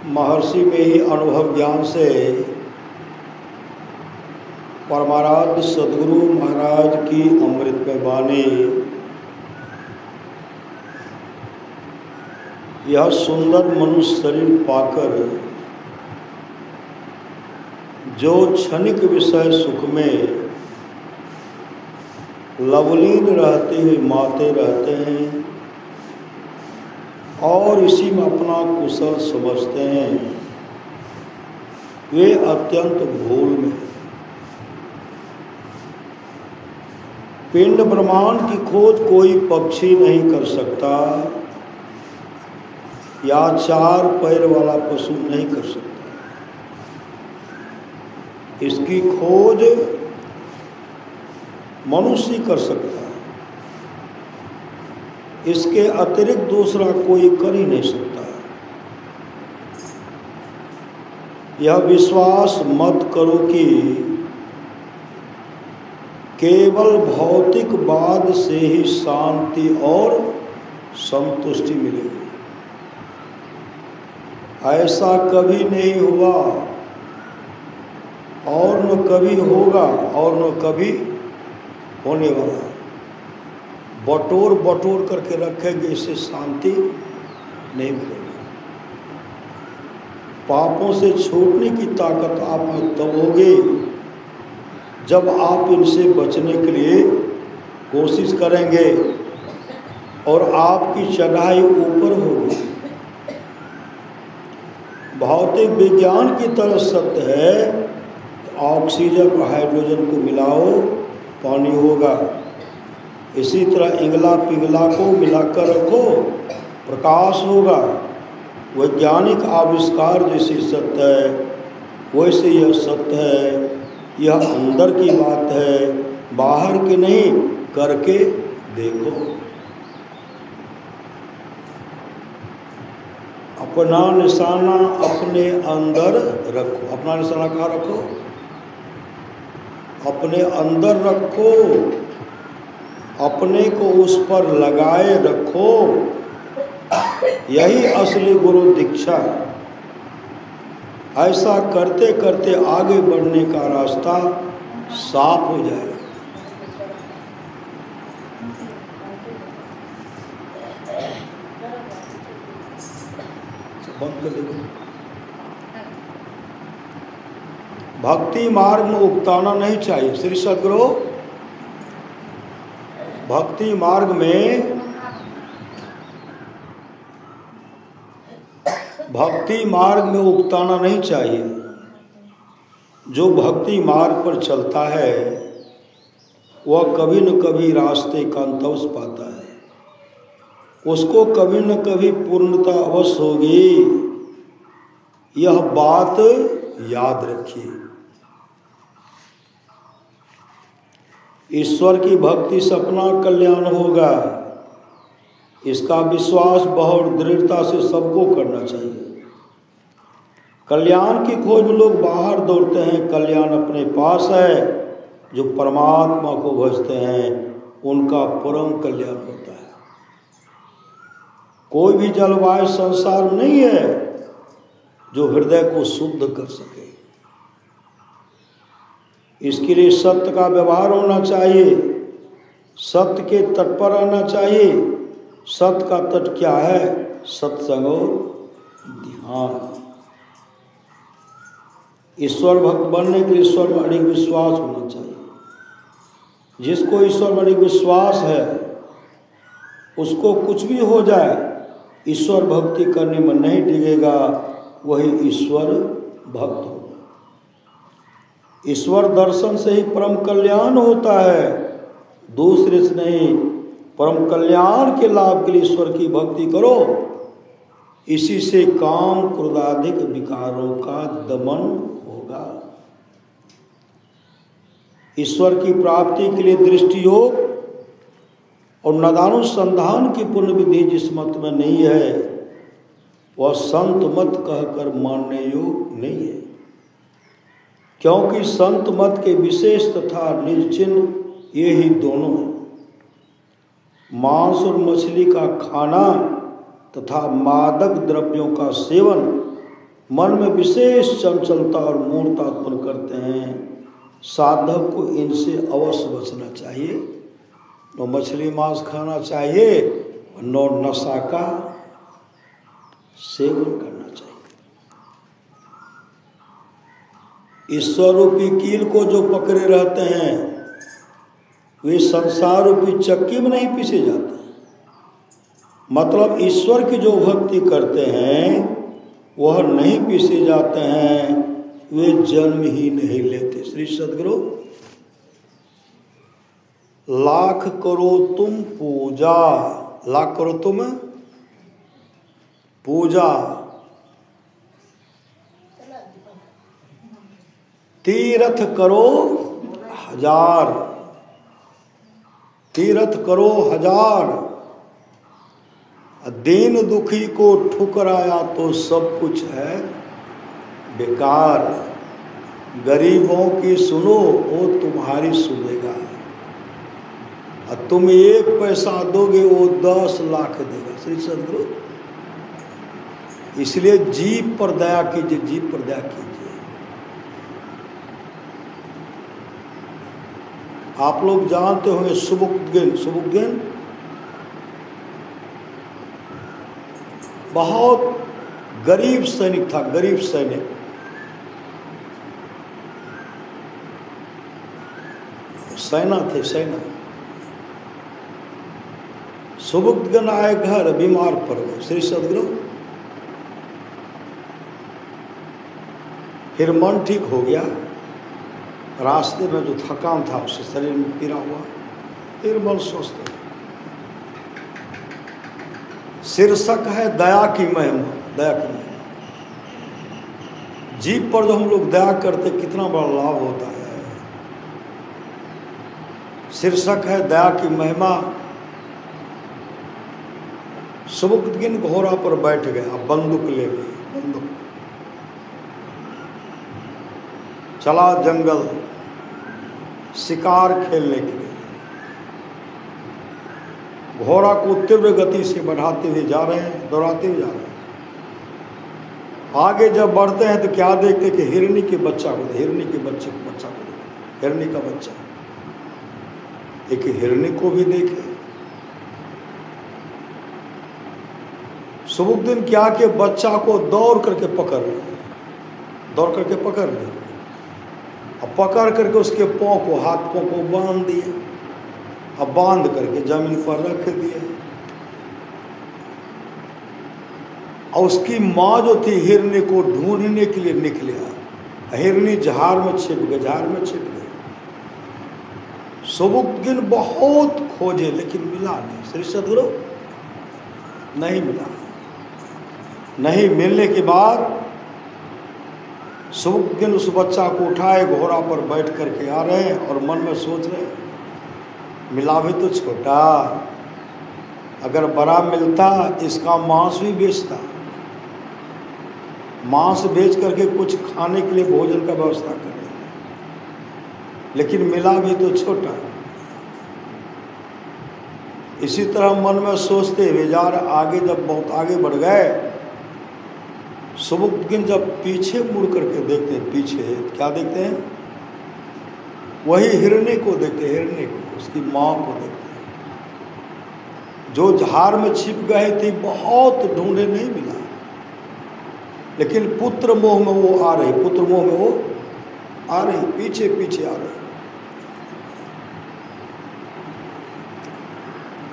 महर्षि में ही अनुभव ज्ञान से परमाराध्य सद्गुरु महाराज की अमृतमय वाणी यह सुंदर मनुष्य शरीर पाकर जो क्षणिक विषय सुख में लवलीन रहते हुए माते रहते हैं और इसी में अपना कुशल समझते हैं, वे अत्यंत भूल में। पिंड ब्रह्मांड की खोज कोई पक्षी नहीं कर सकता या चार पैर वाला पशु नहीं कर सकता। इसकी खोज मनुष्य कर सकता है, इसके अतिरिक्त दूसरा कोई कर ही नहीं सकता। यह विश्वास मत करो कि केवल भौतिकवाद से ही शांति और संतुष्टि मिलेगी। ऐसा कभी नहीं हुआ और न कभी होगा और न कभी होने वाला। बटोर बटोर करके रखेंगे, इससे शांति नहीं मिलेगी। पापों से छूटने की ताकत आप में तब होगी जब आप इनसे बचने के लिए कोशिश करेंगे और आपकी चढ़ाई ऊपर होगी। भौतिक विज्ञान की तरह सत्य है, ऑक्सीजन और हाइड्रोजन को मिलाओ पानी होगा। इसी तरह इंगला पिंगला को मिलाकर रखो प्रकाश होगा। वैज्ञानिक आविष्कार जैसे सत्य है वैसे यह सत्य है। यह अंदर की बात है, बाहर की नहीं। करके देखो। अपना निशाना अपने अंदर रखो। अपना निशाना कहाँ रखो? अपने अंदर रखो। अपने को उस पर लगाए रखो। यही असली गुरु दीक्षा। ऐसा करते करते आगे बढ़ने का रास्ता साफ हो जाएगा। बंद कर देंगे। भक्ति मार्ग में उकताना नहीं चाहिए। श्री सद्गुरु भक्ति मार्ग में उकताना नहीं चाहिए। जो भक्ति मार्ग पर चलता है वह कभी न कभी रास्ते का अंत अवश्य पाता है। उसको कभी न कभी पूर्णता अवश्य होगी। यह बात याद रखिए। ईश्वर की भक्ति से अपना कल्याण होगा, इसका विश्वास बहुत दृढ़ता से सबको करना चाहिए। कल्याण की खोज में लोग बाहर दौड़ते हैं, कल्याण अपने पास है। जो परमात्मा को भजते हैं उनका परम कल्याण होता है। कोई भी जलवायु संसार में नहीं है जो हृदय को शुद्ध कर सके। इसके लिए सत्य का व्यवहार होना चाहिए, सत्य के तट पर रहना चाहिए। सत्य का तट क्या है? सत्संग और ध्यान। ईश्वर भक्त बनने के लिए ईश्वर में अधिक विश्वास होना चाहिए। जिसको ईश्वर में अधिक विश्वास है उसको कुछ भी हो जाए, ईश्वर भक्ति करने में नहीं टिकेगा, वही ईश्वर भक्त होगा। ईश्वर दर्शन से ही परम कल्याण होता है, दूसरे से नहीं। परम कल्याण के लाभ के लिए ईश्वर की भक्ति करो। इसी से काम क्रोधाधिक विकारों का दमन होगा। ईश्वर की प्राप्ति के लिए दृष्टि योग और नदानुसंधान की पुण्य विधि जिस मत में नहीं है वह संत मत कहकर मानने योग्य नहीं है। क्योंकि संत मत के विशेष तथा निज चिन्ह ये ही दोनों हैं। मांस और मछली का खाना तथा मादक द्रव्यों का सेवन मन में विशेष चंचलता और मूर्ता उत्पन्न करते हैं। साधक को इनसे अवश्य बचना चाहिए। न मछली मांस खाना चाहिए, न नशा का सेवन करना चाहिए। ईश्वर रूपी कील को जो पकड़े रहते हैं वे संसार रूपी चक्की में नहीं पीसे जाते। मतलब ईश्वर की जो भक्ति करते हैं वह नहीं पीसे जाते हैं, वे जन्म ही नहीं लेते। श्री सद्गुरु, लाख करो तुम पूजा, लाख करो तुम पूजा, तीर्थ करो हजार, तीर्थ करो हजार, दीन दुखी को ठुकराया तो सब कुछ है बेकार। गरीबों की सुनो वो तुम्हारी सुनेगा, और तुम 1 पैसा दोगे वो 10 लाख देगा। श्री सद्गुरु, इसलिए जीव पर दया कीजिए, जीव पर दया कीजिए। आप लोग जानते होंगे सुबुक्तगिन, सुबुक्तगिन बहुत गरीब सैनिक था, गरीब सैनिक। सेना थे, सेना। सुबुक्तगिन आए घर, बीमार पड़ गए। श्री सद्गुरु, फिर मन ठीक हो गया, रास्ते में जो थकान था उससे शरीर में पीड़ा हुआ, फिर मन स्वस्थ हो। शीर्षक है दया की महिमा, दया की महिमा। जीव पर जो हम लोग दया करते कितना बड़ा लाभ होता है। शीर्षक है दया की महिमा। सुबुक्तगिन घोड़ा पर बैठ गया, बंदूक ले ली, बंदूक चला जंगल शिकार खेलने के लिए। घोड़ा को तीव्र गति से बढ़ाते हुए जा रहे हैं, दौड़ाते हुए जा रहे हैं। आगे जब बढ़ते हैं तो क्या देखते कि हिरनी के बच्चा को, हिरनी के बच्चे को, बच्चा को, हिरनी का बच्चा। एक हिरनी को भी देखे। सुबुक्तगिन क्या के बच्चा को दौड़ करके पकड़ ले, दौड़ करके पकड़ ले, और पकड़ करके उसके पाँव को, हाथ पाँव को बांध दिए, और बांध करके जमीन पर रख दिए। और उसकी माँ जो थी हिरनी को ढूंढने के लिए निकले। हिरनी झाड़ में छिप गई, झाड़ में छिप गई। सुबुक्तगिन बहुत खोजे लेकिन मिला नहीं। श्री सद्गुरु, नहीं मिला। नहीं मिलने के बाद सुबुक्तगिन उस बच्चा को उठाए, घोड़ा पर बैठ करके आ रहे हैं और मन में सोच रहे हैं मिला भी तो छोटा, अगर बड़ा मिलता इसका मांस भी बेचता, मांस बेच करके कुछ खाने के लिए भोजन का व्यवस्था कर लेता, लेकिन मिला भी तो छोटा। इसी तरह मन में सोचते हुए जा रहे। आगे जब बहुत आगे बढ़ गए, सुबुक्तगिन जब पीछे मुड़ करके देखते हैं, पीछे क्या देखते हैं? वही हिरनी को देखते, हिरनी को, उसकी माँ को देखते हैं जो झाड़ में छिप गए थे। बहुत ढूंढे, नहीं मिला, लेकिन पुत्र मोह में वो आ रही, पुत्र मोह में वो आ रही, पीछे पीछे आ रही।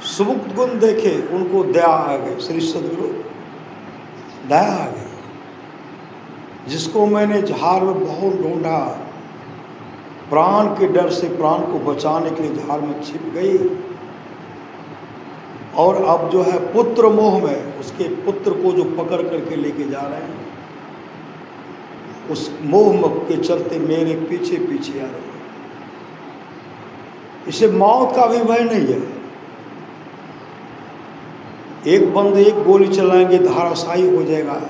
सुबुक्तगिन देखे, उनको दया आ गई। श्री सद्गुरु, दया आ गई। जिसको मैंने झाड़ में बहुत ढूंढा, प्राण के डर से प्राण को बचाने के लिए झाड़ में छिप गई, और अब जो है पुत्र मोह में उसके पुत्र को जो पकड़ करके लेके जा रहे हैं, उस मोह के चलते मेरे पीछे पीछे आ रहे हैं। इसे मौत का भी भय नहीं है। एक बंद एक गोली चलाएंगे धाराशायी हो जाएगा,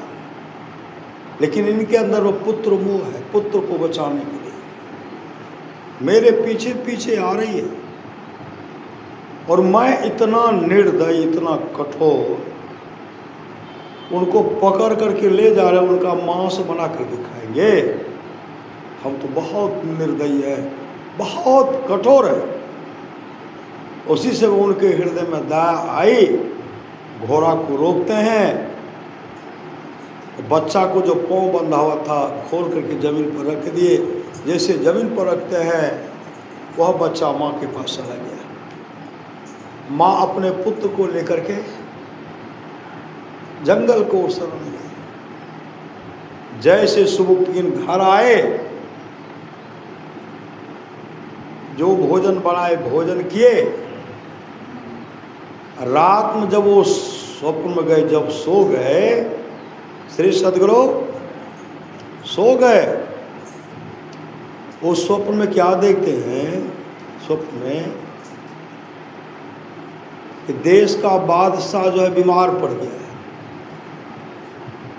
लेकिन इनके अंदर वो पुत्र मोह है, पुत्र को बचाने के लिए मेरे पीछे पीछे आ रही है। और मैं इतना निर्दयी, इतना कठोर, उनको पकड़ करके ले जा रहे हैं, उनका मांस बना करके खाएंगे। हम तो बहुत निर्दयी है, बहुत कठोर है। उसी से उनके हृदय में दया आई, घोड़ा को रोकते हैं। बच्चा को जो पाँव बंधा हुआ था खोल करके जमीन पर रख दिए। जैसे जमीन पर रखते हैं वह बच्चा माँ के पास चला गया। माँ अपने पुत्र को लेकर के जंगल को शरण गई। जैसे सुबुक्तगिन घर आए, जो भोजन बनाए भोजन किए। रात में जब वो स्वप्न में गए, जब सो गए, श्री सद्गुरु सो गए, उस स्वप्न में क्या देखते हैं? स्वप्न में कि देश का बादशाह जो है बीमार पड़ गया है,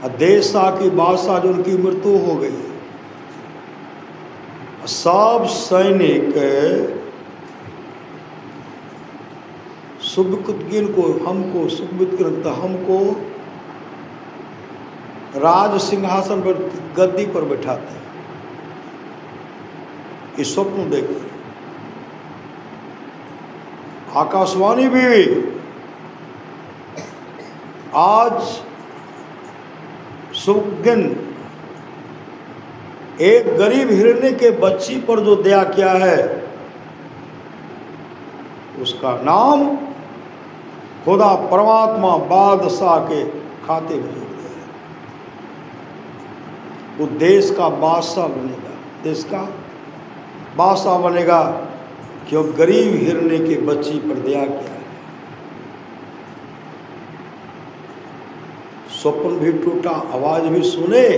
और देश की बादशाह जो उनकी मृत्यु हो गई है। सब सैनिक सुबुक्तगिन को, हमको सुबुक्तगिन हमको राज सिंहासन पर, गद्दी पर बैठाते हैं। इस स्वप्न देखते। आकाशवाणी भी आज सुबुक्तगिन एक गरीब हिरण्य के बच्ची पर जो दया किया है, उसका नाम खुदा परमात्मा बादशाह के खाते में जोड़ दिया है। वो देश का बादशाह बनेगा, देश का बादशाह बनेगा, क्यों गरीब हिरण्य के बच्ची पर दया किया है। स्वप्न भी टूटा, आवाज भी सुने।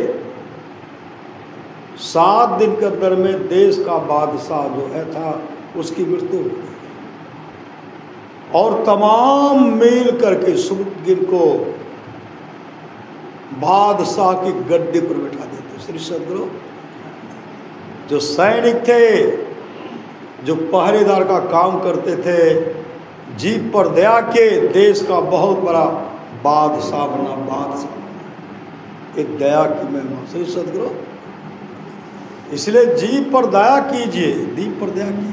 7 दिन के अंदर में देश का बादशाह जो है था, उसकी मृत्यु हो गई। और तमाम मिल करके सुबुक्तगिन को बादशाह की गद्दी पर बैठा देते। श्री सद्गुरु जो सैनिक थे, जो पहरेदार का काम करते थे, जीप पर दया के देश का बहुत बड़ा बादशाह बना, बादशाह। एक दया की महिमा श्री सद्गुरु। इसलिए जीव पर दया कीजिए, दीप पर दया कीजिए,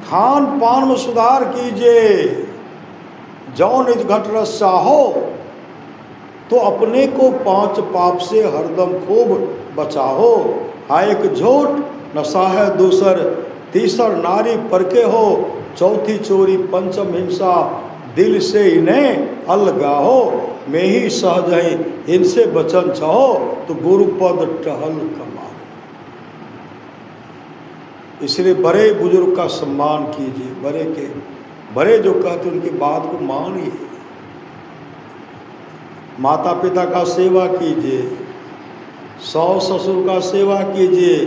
खान पान में सुधार कीजिए। जौ निज घट रस चाहो तो अपने को 5 पाप से हरदम खूब बचाओ। हाँ, एक झूठ नशा है, दूसर तीसर नारी परके हो, चौथी चोरी, पंचम हिंसा, दिल से इन्हें अलगाओ। मैं ही सहज है इनसे बचन चाहो, तो गुरुपद टहल कमाओ। इसलिए बड़े बुजुर्ग का सम्मान कीजिए, बड़े जो कहते उनकी बात को मानिए। माता पिता का सेवा कीजिए, सास ससुर का सेवा कीजिए,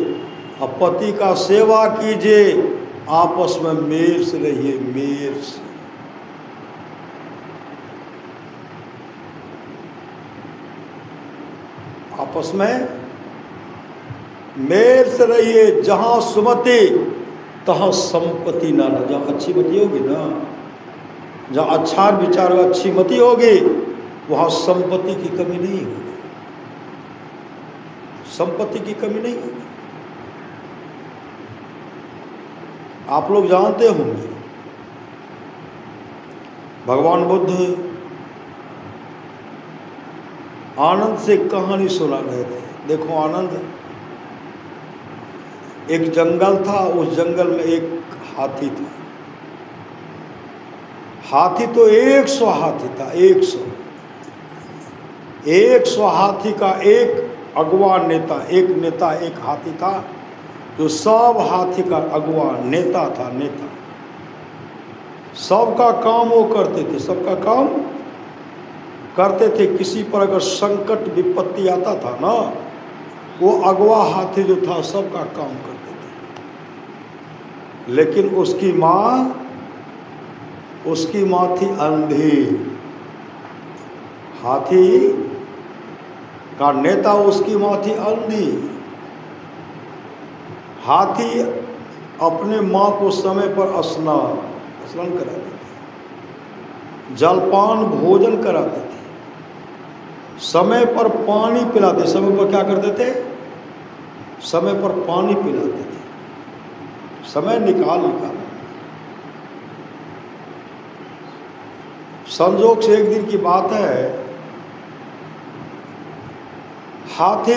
और पति का सेवा कीजिए। आपस में मेल से रहिए, मेल से। आपस में मेल से रहिए। जहाँ सुमति तहाँ संपत्ति ना। जहाँ अच्छी मति होगी ना, जहाँ अच्छा विचार होगा, अच्छी मति होगी, वहाँ संपत्ति की कमी नहीं होगी, संपत्ति की कमी नहीं होगी। आप लोग जानते होंगे भगवान बुद्ध आनंद से कहानी सुना रहे थे। देखो आनंद, एक जंगल था, उस जंगल में एक हाथी था। हाथी तो 100 हाथी था, 100 हाथी का एक अगवा नेता, एक हाथी था जो सब हाथी का अगवा नेता था। नेता सबका काम वो करते थे, सबका काम करते थे। किसी पर अगर संकट विपत्ति आता था ना, वो अगवा हाथी जो था सबका काम करते थे। लेकिन उसकी माँ थी अंधी। हाथी का नेता, उसकी माँ थी अंधी। हाथी अपने माँ को समय पर स्नान कराते थे, जलपान भोजन कराते थे, समय पर पानी पिलाते। समय पर क्या करते थे? समय पर पानी पिलाते थे। समय निकाल संजोग से एक दिन की बात है, हाथी,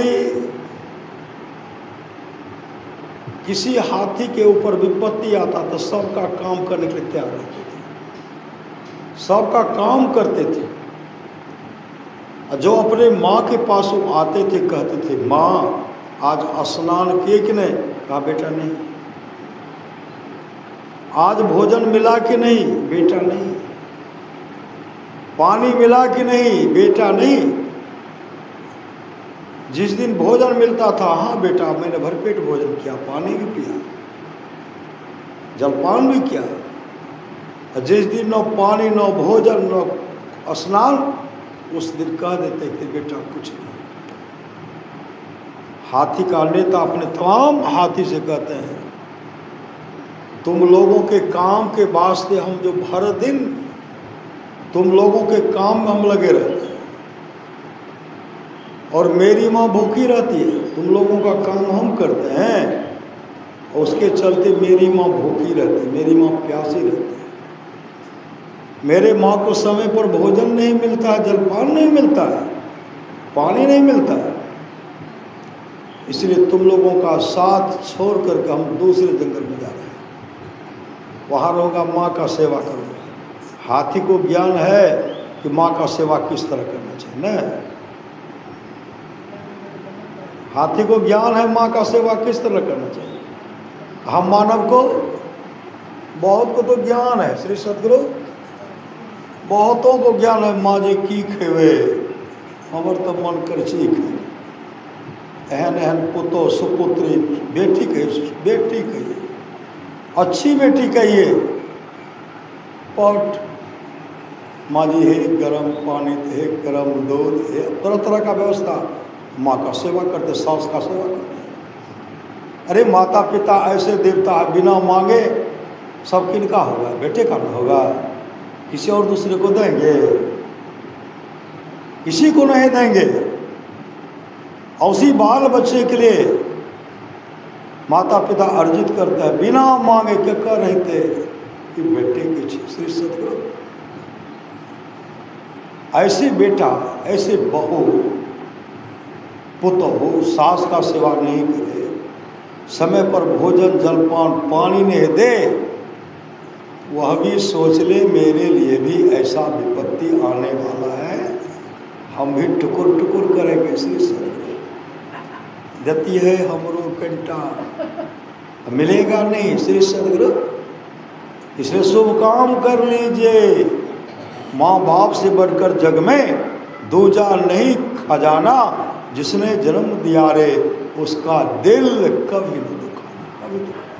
किसी हाथी के ऊपर विपत्ति आता तो सबका काम करने के लिए तैयार रहते थे, सबका काम करते थे। जो अपने माँ के पास वो आते थे, कहते थे माँ आज स्नान किए कि नहीं? कहा बेटा नहीं। आज भोजन मिला कि नहीं? बेटा नहीं। पानी मिला कि नहीं? बेटा नहीं। जिस दिन भोजन मिलता था, हाँ बेटा मैंने भरपेट भोजन किया, पानी भी पिया, जलपान भी किया। जिस दिन न पानी न भोजन न स्नान, उस दिन कह देते थे बेटा कुछ नहीं। हाथी का नेता अपने तमाम हाथी से कहते हैं तुम लोगों के काम के वास्ते हम जो भर दिन तुम लोगों के काम में हम लगे रहते हैं, और मेरी माँ भूखी रहती है, तुम लोगों का काम हम करते हैं, और उसके चलते मेरी माँ भूखी रहती है, मेरी माँ प्यासी रहती है, मेरे माँ को समय पर भोजन नहीं मिलता है, जलपान नहीं मिलता है, पानी नहीं मिलता है, इसलिए तुम लोगों का साथ छोड़ करके हम दूसरे जंगल में जा रहे हैं, वहाँ रहूँगा, माँ का सेवा करूँगा। हाथी को ज्ञान है कि माँ का सेवा किस तरह करना चाहिए न, हाथी को ज्ञान है माँ का सेवा किस तरह करना चाहिए। हम मानव को बहुत को तो ज्ञान है, श्री सदगुरु बहुतों को ज्ञान है, माँ जी की खेवे हमर तो मन कर चीख, एहन एहन पुतो सुपुत्री, बेटी कहिए, अच्छी बेटी कहिए, पट माँ जी है गरम पानी, है गरम दूध, है तरह तरह का व्यवस्था, माँ का सेवा करते, सास का सेवा करते। अरे माता पिता ऐसे देवता है, बिना मांगे सब किनका होगा? बेटे का ना होगा, किसी और दूसरे को देंगे? किसी को नहीं देंगे। और उसी बाल बच्चे के लिए माता पिता अर्जित करता है, बिना मांगे क्या कर रहते कि बेटे की चीज। श्री सदगुरु ऐसे बेटा, ऐसे बहू, पुत्र हो, सास का सेवा नहीं करे, समय पर भोजन जलपान पानी नहीं दे, वह भी सोच ले मेरे लिए भी ऐसा विपत्ति आने वाला है, हम भी टुकुर टुकुर करेंगे। श्री सदगुरु देती है हमरो कंटा, मिलेगा नहीं। श्री सदगुरु इसलिए शुभ काम कर लीजिए, माँ बाप से बढ़कर जग में दूजा नहीं खजाना, जिसने जन्म दिया रे उसका दिल कभी न दुखाना, कभी दुखाना।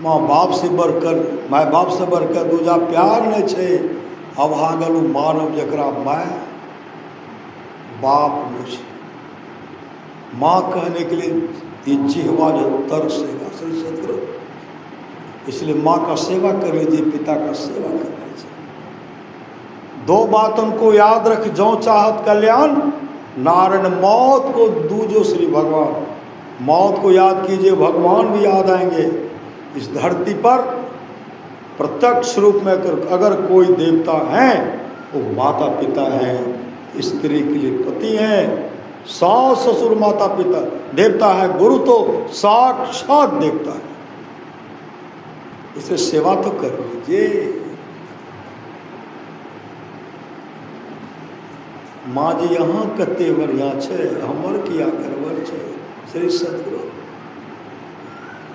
माँ बाप से बढ़कर, माँ बाप से बढ़कर दूजा प्यार नहीं छे, अभागलु मानव जकरा माँ बाप नहीं छे। माँ कहने के लिए ये जिह्वा जो तरसेगा। श्री सदगुरु इसलिए माँ का सेवा कर लीजिए, पिता का सेवा कर लीजिए। दो बात उनको याद रख, जो चाहत कल्याण नारायण मौत को दूजो श्री भगवान। मौत को याद कीजिए, भगवान भी याद आएंगे। इस धरती पर प्रत्यक्ष रूप में अगर कोई देवता हैं वो माता पिता हैं, स्त्री के लिए पति हैं, सास ससुर माता पिता देवता है, गुरु तो साक्षात देवता है। इसे सेवा तो कर लीजिए। माँ जी यहाँ कते बढ़िया छे, हमर किया गड़बड़ छे। श्री सदगुरु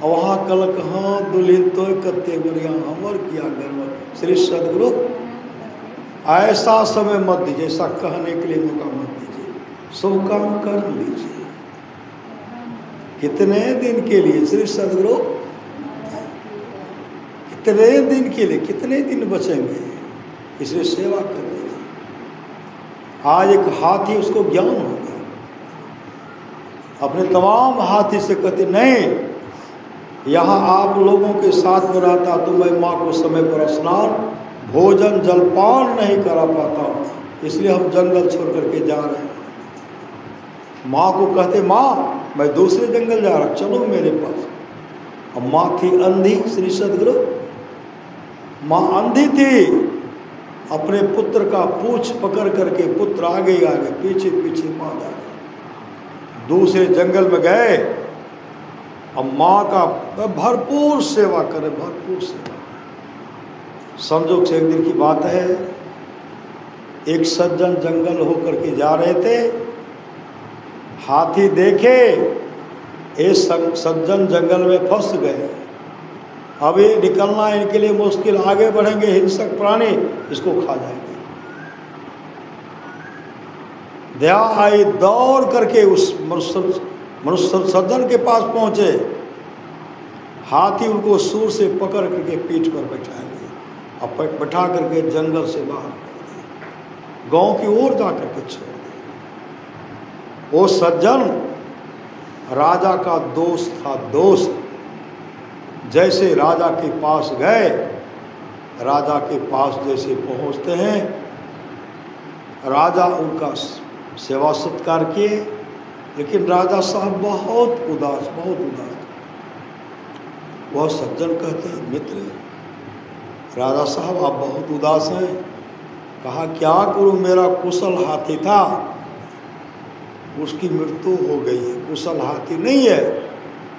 वहाँ कलक हाँ दुल्हन तो कते बढ़िया, हमर किया गड़बड़। श्री सदगुरु ऐसा समय मत दीजिए, ऐसा कहने के लिए मौका मत दीजिए, शुभ काम कर लीजिए। कितने दिन के लिए? श्री सदगुरु कितने दिन के लिए, कितने दिन बचेंगे? इसलिए सेवा कर लीजिए। आज एक हाथी, उसको ज्ञान हो गया, अपने तमाम हाथी से कहते नहीं, यहाँ आप लोगों के साथ में रहता तो मैं माँ को समय पर स्नान भोजन जलपान नहीं करा पाता, इसलिए हम जंगल छोड़ करके जा रहे हैं। माँ को कहते, माँ मैं दूसरे जंगल जा रहा, चलो मेरे पास। अब माँ थी अंधी, श्री सदगुरु माँ अंधी थी, अपने पुत्र का पूंछ पकड़ करके पुत्र आगे आगे पीछे पीछे माँ जा रही। दूसरे जंगल में गए, अब माँ का भरपूर सेवा करे, भरपूर सेवा। संजोग से एक दिन की बात है, एक सज्जन जंगल होकर के जा रहे थे, हाथी देखे, ये सज्जन जंगल में फंस गए, अब ये निकलना इनके लिए मुश्किल, आगे बढ़ेंगे हिंसक प्राणी इसको खा जाएंगे। दया आई, दौड़ करके उस मनुष्य सज्जन के पास पहुंचे, हाथी उनको सूर से पकड़ करके पीठ पर बैठाएंगे, अब बैठा करके जंगल से बाहर कर दिए, गांव की ओर जा करके छोड़ दिए। वो सज्जन राजा का दोस्त था, दोस्त। जैसे राजा के पास गए, राजा के पास जैसे पहुंचते हैं, राजा उनका सेवा सत्कार किए, लेकिन राजा साहब बहुत उदास, बहुत उदास। वह सज्जन कहते हैं, मित्र राजा साहब आप बहुत उदास हैं। कहा क्या करूं, मेरा कुशल हाथी था, उसकी मृत्यु हो गई है, कुशल हाथी नहीं है।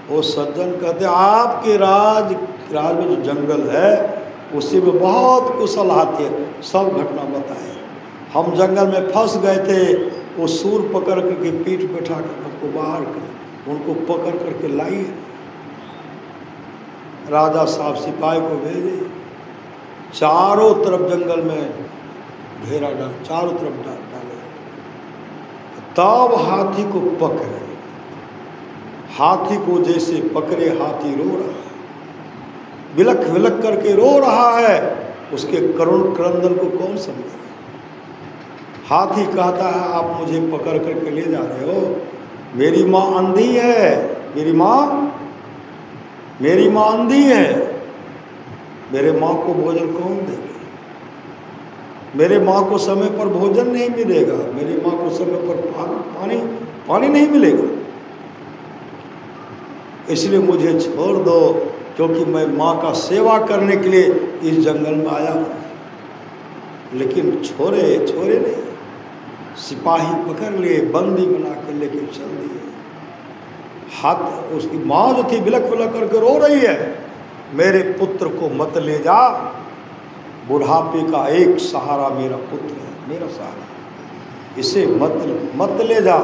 वो सज्जन कहते आपके राज में जो जंगल है उसी में बहुत कुशल हाथी है, सब घटना बताए। हम जंगल में फंस गए थे, वो सूर पकड़ करके पीठ बैठा कर हमको बाहर कर, उनको पकड़ करके लाइए। राजा साहब सिपाही को भेजे, चारों तरफ जंगल में घेरा डाल, चारों तरफ डाले, तब हाथी को पकड़े। हाथी को जैसे पकड़े, हाथी रो रहा है, विलक विलक करके रो रहा है, उसके करुण क्रंदन को कौन समझे। हाथी कहता है आप मुझे पकड़ करके ले जा रहे हो, मेरी माँ अंधी है, मेरी माँ अंधी है, मेरे माँ को भोजन कौन देगा, मेरे माँ को समय पर भोजन नहीं मिलेगा, मेरी माँ को समय पर पानी नहीं मिलेगा, इसलिए मुझे छोड़ दो, क्योंकि मैं माँ का सेवा करने के लिए इस जंगल में आया हूँ। लेकिन छोड़े नहीं, सिपाही पकड़ लिए, बंदी बना के लेके चल दिए। हाथ उसकी माँ जो थी बिलक बिलक करके रो रही है, मेरे पुत्र को मत ले जा, बुढ़ापे का एक सहारा मेरा पुत्र है, मेरा सहारा, इसे मत ले जा।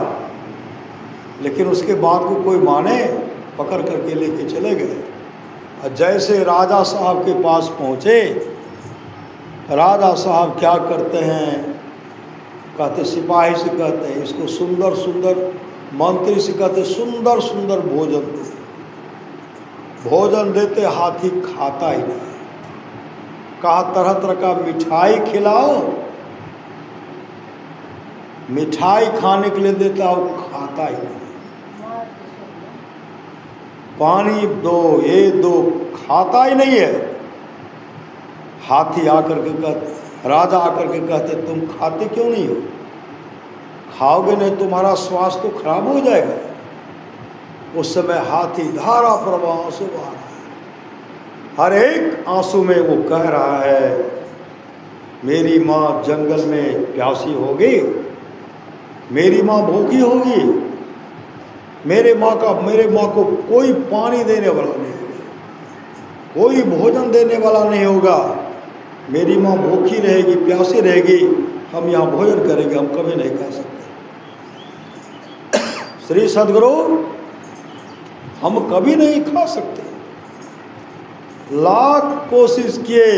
लेकिन उसके बाद को कोई माने, पकड़ करके लेके चले गए। और जैसे राजा साहब के पास पहुँचे, राजा साहब क्या करते हैं, कहते सिपाही से कहते हैं इसको सुंदर सुंदर, मंत्री से कहते सुंदर सुंदर भोजन देते, हाथी खाता ही नहीं। कहा तरह तरह का मिठाई खिलाओ, मिठाई खाने के लिए देता हो, खाता ही नहीं। पानी दो, ये दो, खाता ही नहीं है। हाथी आकर के कहते, राजा आकर के कहते तुम खाते क्यों नहीं हो, खाओगे नहीं तुम्हारा स्वास्थ्य तो खराब हो जाएगा। उस समय हाथी धारा प्रवाह आंसू बहा रहा है, हर एक आंसू में वो कह रहा है मेरी माँ जंगल में प्यासी होगी, मेरी माँ भूखी होगी, मेरे माँ को कोई पानी देने वाला नहीं होगा, कोई भोजन देने वाला नहीं होगा, मेरी माँ भूखी रहेगी, प्यासी रहेगी, हम यहाँ भोजन करेंगे, हम कभी नहीं खा सकते। श्री सद्गुरु हम कभी नहीं खा सकते, लाख कोशिश किए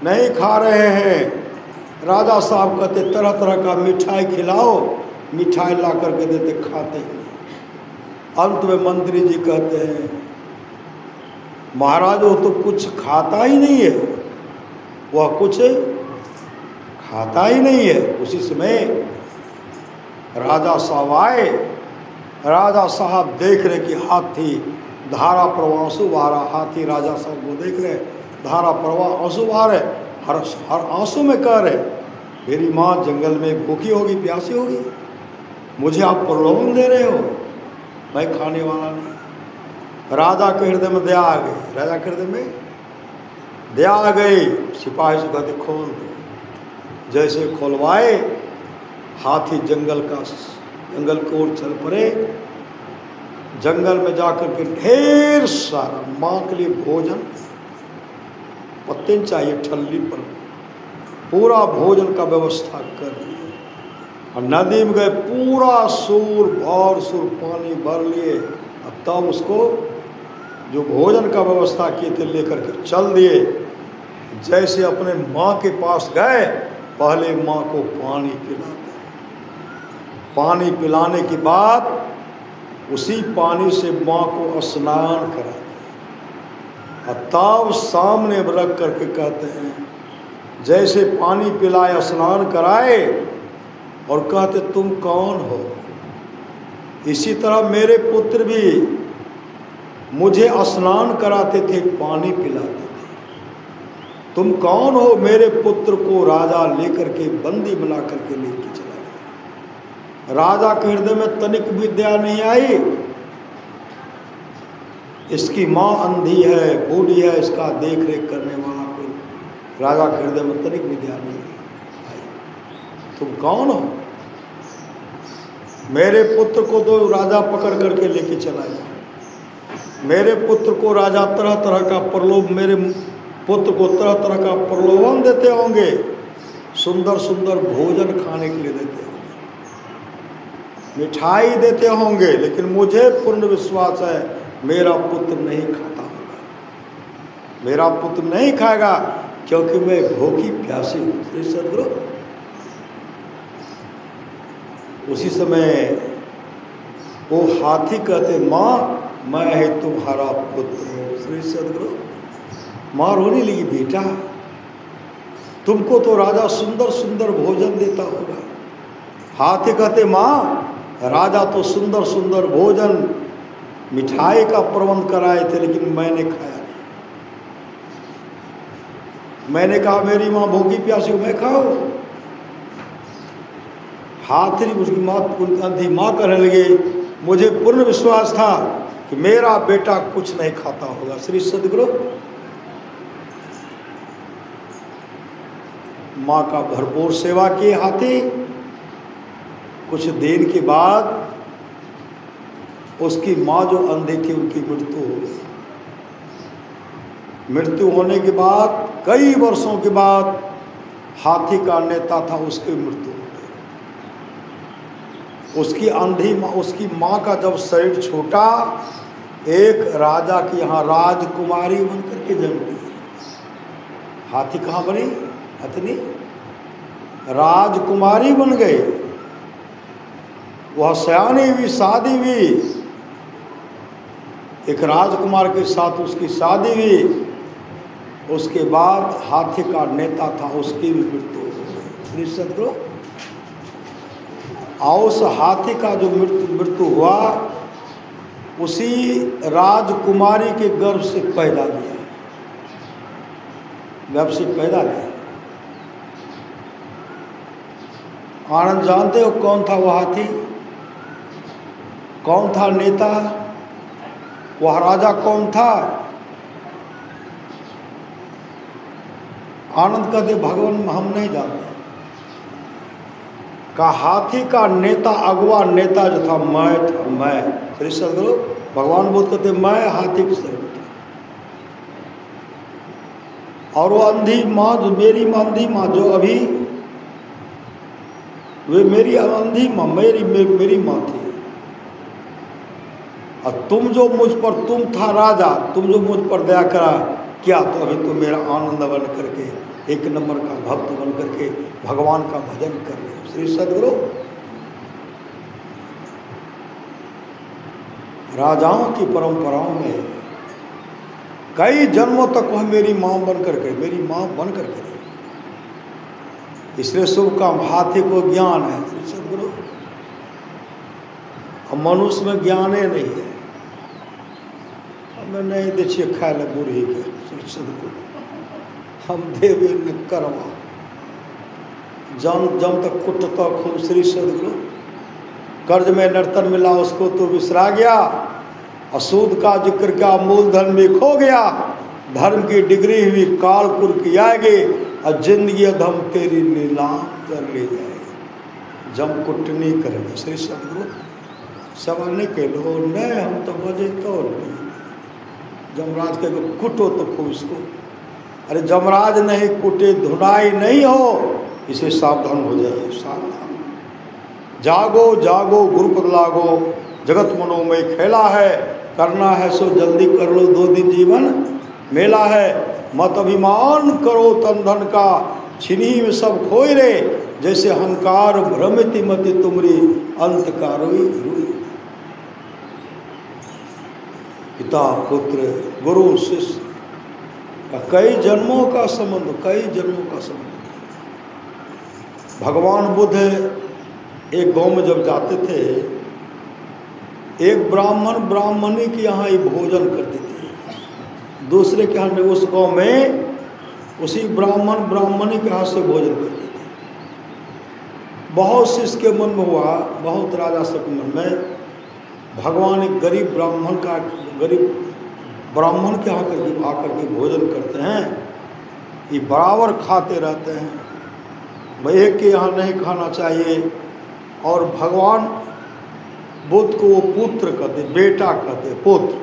नहीं खा रहे हैं। राजा साहब कहते तरह तरह का मिठाई खिलाओ, मिठाई ला करके देते, खाते ही नहीं। अंत में मंत्री जी कहते हैं महाराज वो तो कुछ खाता ही नहीं है, वह कुछ खाता ही नहीं है। उसी समय राजा साहब आए, राजा साहब देख रहे कि हाथी धारा प्रवाह आंसू बहा रहा, हाथी राजा साहब को देख रहे धारा प्रवाह आंसू बहा रहे, हर आंसू में कह रहे मेरी माँ जंगल में भूखी होगी, प्यासी होगी, मुझे आप प्रलोभन दे रहे हो, मैं खाने वाला नहीं। राजा के हृदय में दया आ गई, राजा के हृदय में दया आ गई। सिपाही से कहते खोल दो। जैसे खोलवाए, हाथी जंगल की ओर चल पड़े। जंगल में जाकर के ढेर सारा माँ के लिए भोजन, पत्ते चाहिए ठल्ली पर, पूरा भोजन का व्यवस्था कर दिया। और नदी में गए, पूरा सूर पानी भर लिए। अब तब उसको जो भोजन का व्यवस्था किए थे लेकर के चल दिए। जैसे अपने माँ के पास गए, पहले माँ को पानी पिलाते। पानी पिलाने के बाद उसी पानी से माँ को स्नान कराते और तब सामने रख करके कहते हैं, जैसे पानी पिलाए, स्नान कराए और कहते तुम कौन हो। इसी तरह मेरे पुत्र भी मुझे स्नान कराते थे, पानी पिलाते थे। तुम कौन हो। मेरे पुत्र को राजा लेकर के बंदी बना करके लेके चला गया। राजा के हृदय में तनिक भी दया नहीं आई। इसकी माँ अंधी है, बूढ़ी है, इसका देख रेख करने वाला कोई, राजा के हृदय में तनिक भी दया नहीं आई। तुम कौन हो। मेरे पुत्र को तो राजा पकड़ करके लेके चला गया। मेरे पुत्र को राजा तरह तरह का मेरे पुत्र को तरह तरह का प्रलोभन देते होंगे, सुंदर सुंदर भोजन खाने के लिए देते होंगे, मिठाई देते होंगे, लेकिन मुझे पूर्ण विश्वास है मेरा पुत्र नहीं खाता होगा, मेरा पुत्र नहीं खाएगा, क्योंकि मैं भूखी प्यासी हूँ। श्री सद्गुरु। उसी समय वो हाथी कहते, माँ मैं है तुम्हारा पुत्र। श्री सद्गुरु। माँ रोने लगी, बेटा तुमको तो राजा सुंदर सुंदर भोजन देता होगा। हाथी कहते, माँ राजा तो सुंदर सुंदर भोजन, मिठाई का प्रबंध कराए थे, लेकिन मैंने खाया नहीं। मैंने कहा मेरी माँ भूखी प्यासी, मैं खाऊं। हाथी उसकी माँ कहने लगे, मुझे पूर्ण विश्वास था कि मेरा बेटा कुछ नहीं खाता होगा। श्री सद्गुरु। माँ का भरपूर सेवा किए हाथी। कुछ दिन के बाद उसकी माँ जो अंधी थी उनकी मृत्यु हो गई। मृत्यु होने के बाद कई वर्षों के बाद हाथी का नेता था, उसकी मृत्यु हो गई। उसकी अंधी माँ, उसकी माँ का जब शरीर छूटा, एक राजा की यहाँ राजकुमारी बनकर के जन्म ली। हाथी कहाँ बनी? अतनी राजकुमारी बन गई। वह सयानी भी, शादी भी, एक राजकुमार के साथ उसकी शादी हुई। उसके बाद हाथी का नेता था, उसकी भी मृत्यु हो गई। श्री सद्गुरु। और उस हाथी का जो मृत्यु हुआ, उसी राजकुमारी के गर्भ से पैदा लिया, गर्भ से पैदा लिया। आनंद जानते हो कौन था वह हाथी? कौन था नेता? वह राजा कौन था? आनंद कहते भगवान हम नहीं जानते। का हाथी का नेता, अगवा नेता जो था, मैं था, मैं। श्री सद्गुरु। भगवान बुद्ध कहते मैं हाथी के सर था। और वो अंधी माँ, जो मेरी अंधी माँ जो अभी, वे मेरी अंधी माँ, मेरी माँ थी। और तुम जो मुझ पर, तुम था राजा, तुम जो मुझ पर दया करा क्या, तो अभी तुम मेरा आनंद बन करके, एक नंबर का भक्त बन करके भगवान का भजन कर रहे हो। श्री सद्गुरु। राजाओं की परंपराओं में कई जन्मों तक वह मेरी माँ बन करके, मेरी माँ बन करके रही। इसलिए शुभ काम। हाथी को ज्ञान है। श्री सद्गुरु। हम मनुष्य में ज्ञान ही नहीं है। हमें नहीं देखिए खाए ले बूढ़ी के। श्री सद्गुरु। हम देवे न करवा, जम तक कुटता खूब श्री सदगुरु। कर्ज में नर्तन मिला उसको तो बिसरा गया, असूद का जिक्र क्या मूलधन में खो गया। धर्म की डिग्री हुई कालपुर की आएगी, और जिंदगी अधम तेरी नीलाम कर ले जाएगी। जम कुटनी करेंगे श्री सदगुरु सवाने के लो नहीं, हम तो बजे तो नहीं। जमराज के कुटो तो खूब इसको। अरे जमराज नहीं कुटे धुनाई नहीं हो, इसे सावधान हो जाइए, सावधान। जागो जागो गुरुपद लागो, जगत मनोमय खेला है। करना है सो जल्दी कर लो, 2 दिन जीवन मेला है। मत अभिमान करो तन धन का, छिनी में सब खोए रे। जैसे अहंकार भ्रमिति मति तुमरी, अंत का रोई रोई। पिता पुत्र गुरु शिष्य का कई जन्मों का संबंध, कई जन्मों का संबंध। भगवान बुद्ध एक गांव में जब जाते थे, एक ब्राह्मणी के यहाँ ही भोजन करते थे, दूसरे के यहाँ उस गांव में उसी ब्राह्मणी के हाथ से भोजन करते थे। बहुत से इसके मन में हुआ, बहुत राजा सब के मन में, भगवान एक गरीब ब्राह्मण के यहाँ आकर के भोजन करते हैं, ये बराबर खाते रहते हैं, भाई एक के यहाँ नहीं खाना चाहिए। और भगवान बुद्ध को वो पुत्र कहते, बेटा कहते, पुत्र।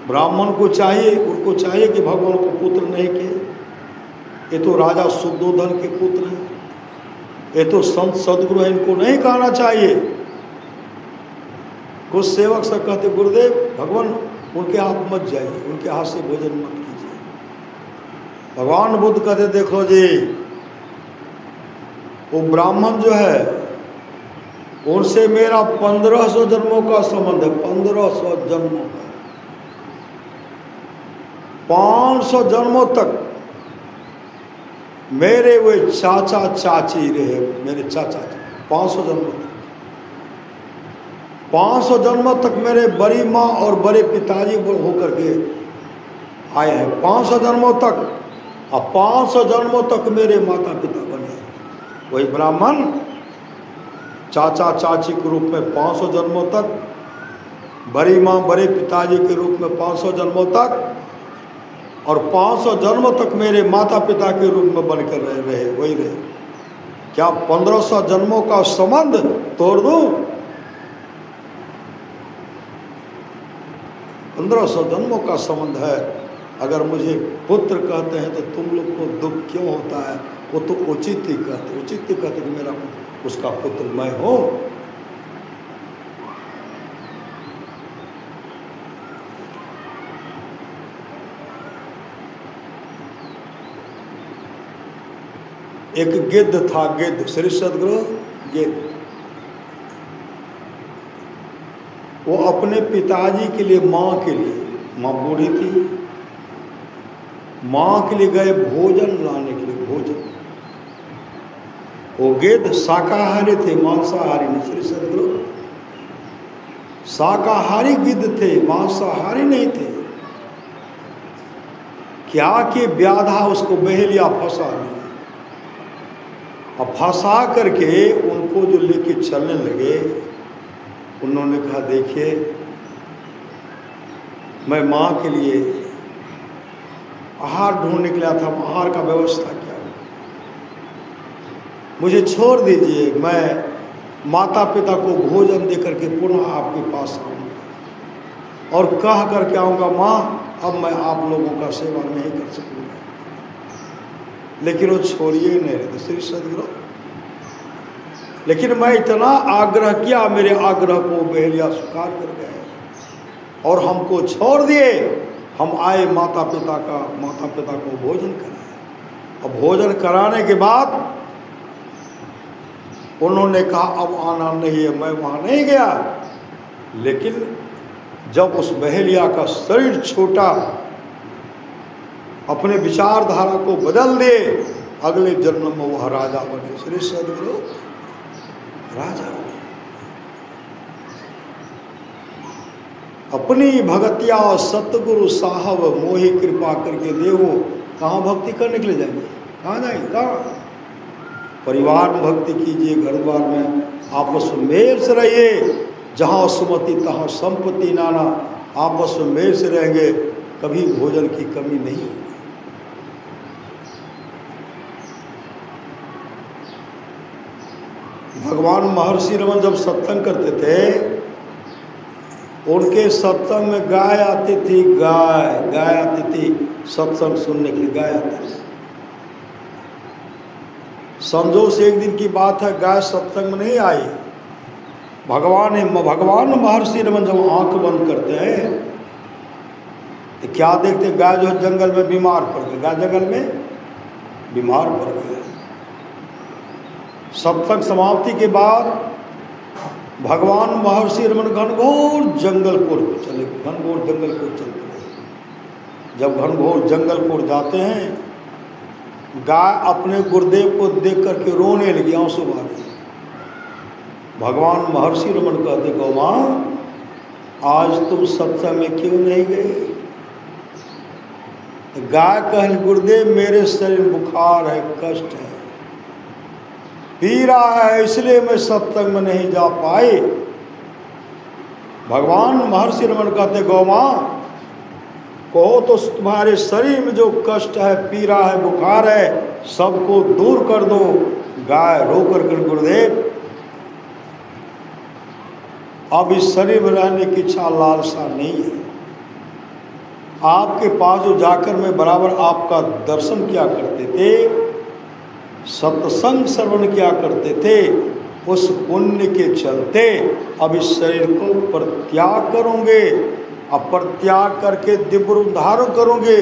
ब्राह्मण को चाहिए, उनको चाहिए कि भगवान को पुत्र नहीं के, ये तो राजा शुद्धोधन के पुत्र हैं, ये तो संत सदगुरु हैं, इनको नहीं कहना चाहिए। कुछ सेवक सब कहते, गुरुदेव भगवान उनके हाथ मत जाइए, उनके हाथ से भोजन मत कीजिए। भगवान बुद्ध कहते, देखो जी वो ब्राह्मण जो है उनसे मेरा 1500 जन्मों का संबंध है, 1500 जन्मों का। 500 जन्मों तक मेरे वे चाचा चाची रहे, मेरे चाचा 500 जन्मों तक, 500 जन्मों तक मेरे बड़ी माँ और बड़े पिताजी होकर के आए हैं, 500 जन्मों तक। और 500 जन्मों तक मेरे माता पिता बने। वही ब्राह्मण चाचा चाची के रूप में 500 जन्मों तक, बड़ी माँ बड़े पिताजी के रूप में 500 जन्मों तक, और 500 जन्मों तक मेरे माता पिता के रूप में बनकर रहे, वही रहे। क्या 1500 जन्मों का संबंध तोड़ दूं? 1500 जन्मों का संबंध है। अगर मुझे पुत्र कहते हैं तो तुम लोग को दुख क्यों होता है? वो तो उचित ही कहते कि मेरा उसका पुत्र मैं हूं। एक गिद्ध था, गिद्ध, श्री सदगुरु गिद्ध। वो अपने पिताजी के लिए, माँ के लिए, माँ बूढ़ी थी, माँ के लिए गए भोजन लाने के लिए, भोजन। वो गिद्ध शाकाहारी थे, मांसाहारी नहीं। श्री सदगुरु शाकाहारी गिद्ध थे, मांसाहारी नहीं थे। क्या कि व्याधा उसको बहेलिया फंसा दिया, और फंसा करके उनको जो लेके चलने लगे, उन्होंने कहा देखिए मैं माँ के लिए आहार ढूंढने के लिए आया था, आहार का व्यवस्था क्या है, मुझे छोड़ दीजिए, मैं माता पिता को भोजन दे करके पुनः आपके पास आऊँगा और कह करके आऊँगा माँ अब मैं आप लोगों का सेवा नहीं कर सकूँगा। लेकिन वो छोड़िए नहीं रहे श्री सदगुरु। लेकिन मैं इतना आग्रह किया, मेरे आग्रह को बहेलिया स्वीकार कर गए और हमको छोड़ दिए। हम आए माता पिता को भोजन कराए, और भोजन कराने के बाद उन्होंने कहा अब आना नहीं है। मैं वहाँ नहीं गया, लेकिन जब उस बहेलिया का शरीर छोटा, अपने विचारधारा को बदल दे, अगले जन्म में वह राजा बने। श्री सदगुरु राजा बने। अपनी भगतिया सतगुरु साहब मोहि कृपा करके देवो। कहाँ भक्ति करने के लिए जाएंगे? कहाँ जाएंगे? कहाँ? परिवार में भक्ति कीजिए, घर द्वार में आपस में मेल से रहिए। जहाँ सुमति तहाँ संपत्ति नाना, आपस में मेल से रहेंगे, कभी भोजन की कमी नहीं होगी। भगवान महर्षि रमन जब सत्संग करते थे, उनके सत्संग में गाय आती थी, गाय आती थी सत्संग सुनने के लिए, गाय आती थी। समझो से एक दिन की बात है, गाय सत्संग में नहीं आई। भगवान महर्षि रमन जब आंख बंद करते हैं तो क्या देखते, गाय जो जंगल में बीमार पड़ गई, गाय जंगल में बीमार पड़ गई। सत्संग समाप्ति के बाद भगवान महर्षि रमन घनघोर जंगलपुर चले, घनघोर जंगलपुर चलते हैं। जब घनघोर जंगलपुर जाते हैं, गाय अपने गुरुदेव को देख करके रोने लगी, आंसू बहा रही। भगवान महर्षि रमन कहते, गौ माँ आज तुम सत्संग में क्यों नहीं गए? गाय कहने, गुरुदेव मेरे शरीर में बुखार है, कष्ट है, पीड़ा है, इसलिए मैं सत्संग में नहीं जा पाए। भगवान महर्षि रमन कहते, गौ माँ कहो तो तुम्हारे शरीर में जो कष्ट है, पीड़ा है, बुखार है, सबको दूर कर दो। गाय रो कर गुरुदेव अब इस शरीर में रहने की इच्छा लालसा नहीं है। आपके पास जो जाकर मैं बराबर आपका दर्शन किया करते थे, सत्संग श्रवण किया करते थे, उस पुण्य के चलते अब इस शरीर को परित्याग करोगे। अब परित्याग करके दिव्य रूप धारण करोगे।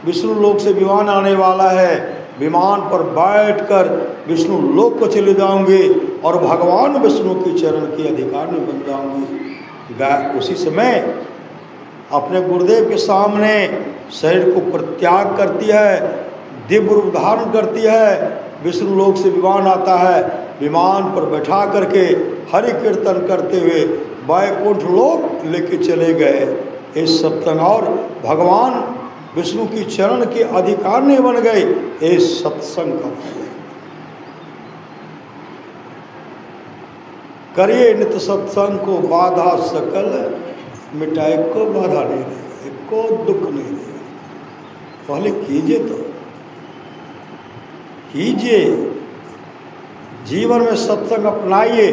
विष्णु लोक से विमान आने वाला है, विमान पर बैठकर विष्णु लोक को चले जाओगे और भगवान विष्णु के चरण के अधिकार में बन जाओगे। गाय उसी समय अपने गुरुदेव के सामने शरीर को परित्याग करती है, दिव्य रूप धारण करती है, विष्णु लोक से विमान आता है, विमान पर बैठा करके हरि कीर्तन करते हुए वैकुंठ लोक लेके चले गए। इस सत्संग और भगवान विष्णु की चरण के अधिकार नहीं बन गए। इस सत्संग का करिए नित्य सत्संग को बाधा सकल मिटाए, को बाधा नहीं रहेगा, को दुख नहीं रहेगा। पहले कीजिए तो कीजिए, जीवन में सत्संग अपनाइए।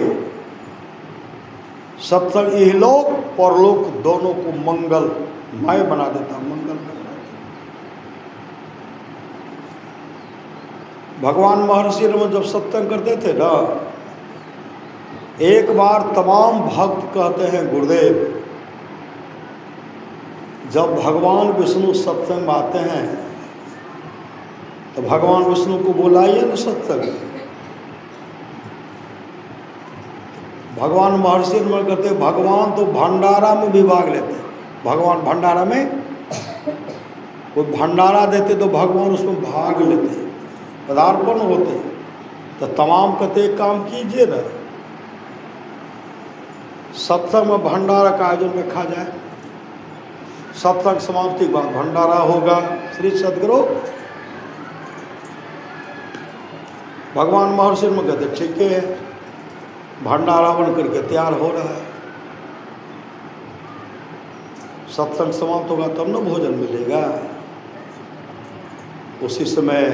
सत्संग इहलोक परलोक दोनों को मंगलमय बना देता, मंगल करता। भगवान महर्षि रमन जब सत्संग करते थे ना, एक बार तमाम भक्त कहते हैं, गुरुदेव जब भगवान विष्णु सत्संग में आते हैं तो भगवान विष्णु को बुलाइए ना सत्संग। भगवान महर्षि रमन कहते, भगवान तो भंडारा में भी भाग लेते। भगवान भंडारा में कोई भंडारा देते तो भगवान उसमें भाग लेते, पदार्पण होते। तो तमाम कहते एक काम कीजिए ना, सत्संग में भंडारा का आयोजन रखा जाए। सत्संग समाप्ति के बाद भंडारा होगा। श्री सद्गुरु भगवान महर्षि में कहते ठीक है, भंडारा बन करके तैयार हो रहा है। सत्संग समाप्त होगा तब न भोजन मिलेगा। उसी समय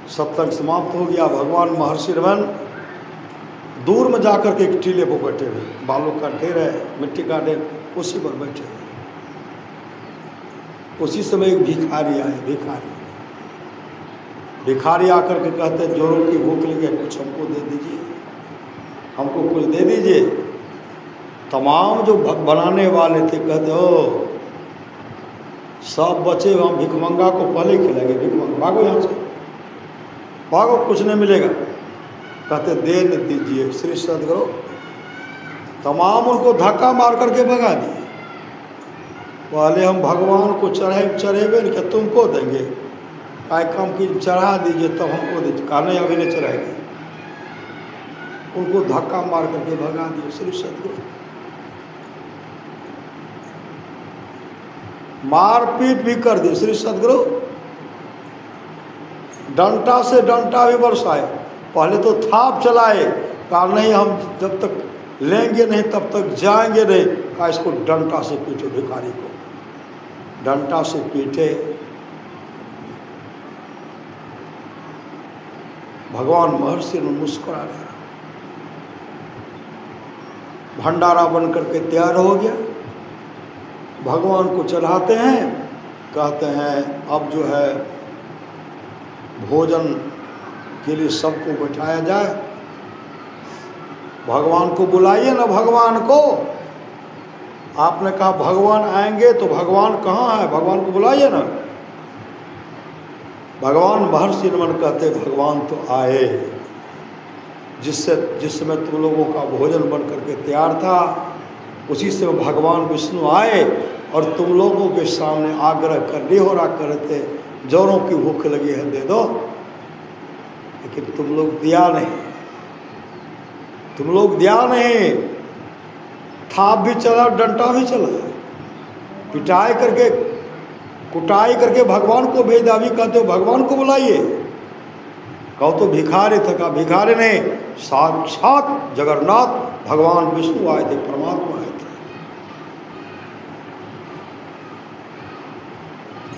सत्संग समाप्त हो गया। भगवान महर्षि रमन दूर में जाकर के एक टीले पर बैठे हुए, बालू का ढेर है, मिट्टी का ढेर, उसी पर बैठे हुए। उसी समय एक भिखारी आए। भिखारी आकर के कहते, जोरों की भूख लगी है, कुछ हमको दे दीजिए, हमको कुछ दे दीजिए। तमाम जो बनाने वाले थे कहते, हो सब बचे हम भिखमंगा को पहले खिलाएंगे, भिखमंगा भागो यहाँ से, भागो, कुछ नहीं मिलेगा। कहते दे न दीजिए। श्री सद्गुरु तमाम उनको धक्का मार करके भगा दिए। पहले हम भगवान को चढ़ेबे नहीं, क्या तुमको देंगे, काय काम की चढ़ा दीजिए तब हमको दीजिए। कहा नहीं अभी नहीं चढ़ाएंगे। उनको धक्का मार करके भगा दिए। श्री सद्गुरु मारपीट भी कर दी। श्री सद्गुरु डंटा से डंटा भी बरसाए। पहले तो थाप चलाए, कहा नहीं हम जब तक लेंगे नहीं तब तक जाएंगे नहीं। कहा इसको डंटा से पीटो, भिखारी को डंटा से पीटे। भगवान महर्षि ने मुस्कुरा रहा, भंडारा बन करके तैयार हो गया। भगवान को चढ़ाते हैं, कहते हैं अब जो है भोजन के लिए सबको बैठाया जाए। भगवान को बुलाइए ना, भगवान को। आपने कहा भगवान आएंगे तो भगवान कहाँ है, भगवान को बुलाइए ना। भगवान महर्षि नमन कहते भगवान तो आए, जिस समय तुम लोगों का भोजन बन करके तैयार था उसी से भगवान विष्णु आए और तुम लोगों के सामने आग्रह कर निहोरा करते, जोरों की भूख लगी है दे दो, लेकिन तुम लोग दिया नहीं, तुम लोग दिया नहीं। थाप भी चला, डंटा भी चला, पिटाई करके कुटाई करके भगवान को भेजा। भी कहते हो भगवान को बुलाइए, कहो तो भिखारी था, कहा भिखारी नहीं, साक्षात जगन्नाथ भगवान विष्णु आए थे, परमात्मा आए थे।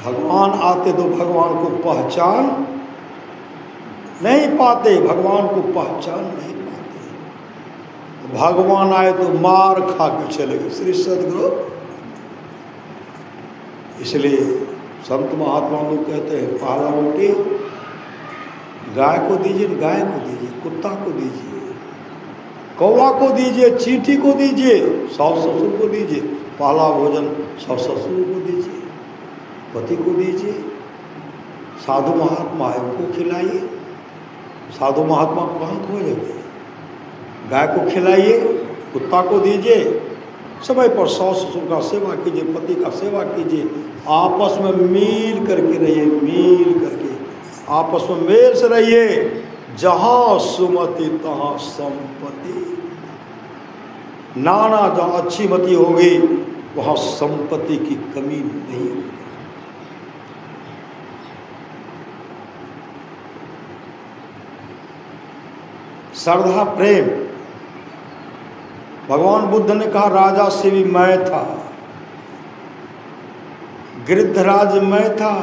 भगवान आते तो भगवान को पहचान नहीं पाते, भगवान को पहचान नहीं पाते। भगवान आए तो मार खा के चले गए श्री सदगुरु। इसलिए संत महात्मा लोग कहते हैं पहला रोटी गाय को दीजिए, गाय को दीजिए, कुत्ता को दीजिए, कौवा को दीजिए, चींटी को दीजिए, सास ससुर को दीजिए। पहला भोजन सास ससुर को दीजिए, पति को दीजिए, साधु महात्मा है उनको खिलाइए। साधु महात्मा कहाँ खोजेंगे? गाय को खिलाइए, कुत्ता को दीजिए, समय पर सास ससुर का सेवा कीजिए, पति का सेवा कीजिए। आपस में मिल करके रहिए, मिल करके आपस में मेल से रहिए। जहाँ सुमति तहाँ संपत्ति। नाना जहाँ अच्छी मति होगी वहाँ संपत्ति की कमी नहीं होगी। श्रद्धा प्रेम। भगवान बुद्ध ने कहा राजा से भी मैं था, गिरधराज मैं था,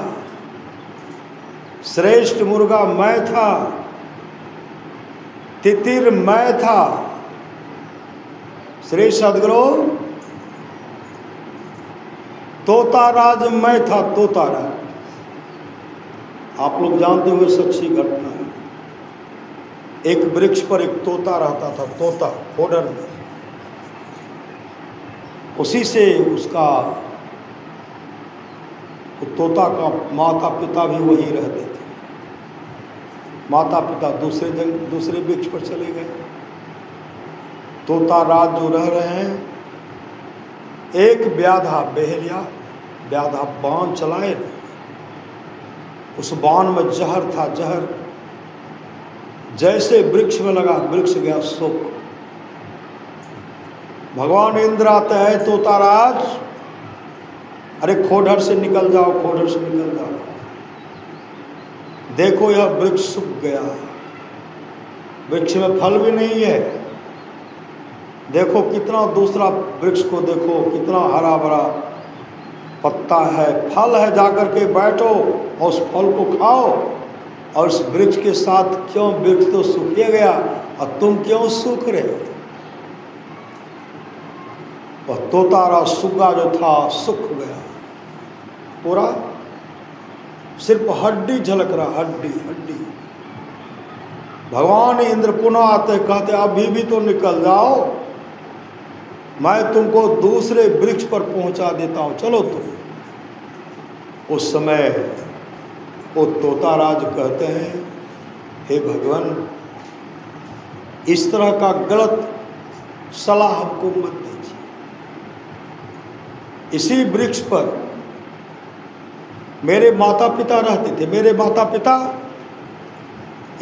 श्रेष्ठ मुर्गा मैं था, तितिर मैं था। श्री सदगुरु तोताराज मैं था, तोताराज। आप लोग जानते हुए सच्ची घटना है। एक वृक्ष पर एक तोता रहता था, तोता खोडर में। उसी से उसका तोता का माता पिता भी वहीं रहते थे। माता पिता दूसरे वृक्ष पर चले गए। तोता राज जो रह रहे हैं, एक व्याधा बेहलिया व्याधा बाण चलाए, उस बाण में जहर था, जहर जैसे वृक्ष में लगा, वृक्ष गया सूख। भगवान इंद्र आते हैं, तोताराज अरे खोडर से निकल जाओ, खोडर से निकल जाओ, देखो यह वृक्ष सूख गया, वृक्ष में फल भी नहीं है। देखो कितना, दूसरा वृक्ष को देखो कितना हरा भरा पत्ता है, फल है, जाकर के बैठो और उस फल को खाओ। और उस वृक्ष के साथ क्यों, वृक्ष तो सूखिए गया और तुम क्यों सूख रहे हो? वह तोतारा सुग्गा जो था सूख गया पूरा, सिर्फ हड्डी झलक रहा, हड्डी हड्डी। भगवान इंद्र पुनः आते, कहते अभी भी तो निकल जाओ, मैं तुमको दूसरे वृक्ष पर पहुंचा देता हूं, चलो तुम। उस समय वो तोताराज कहते हैं हे भगवान, इस तरह का गलत सलाह हमको मत दीजिए। इसी वृक्ष पर मेरे माता पिता रहते थे, मेरे माता पिता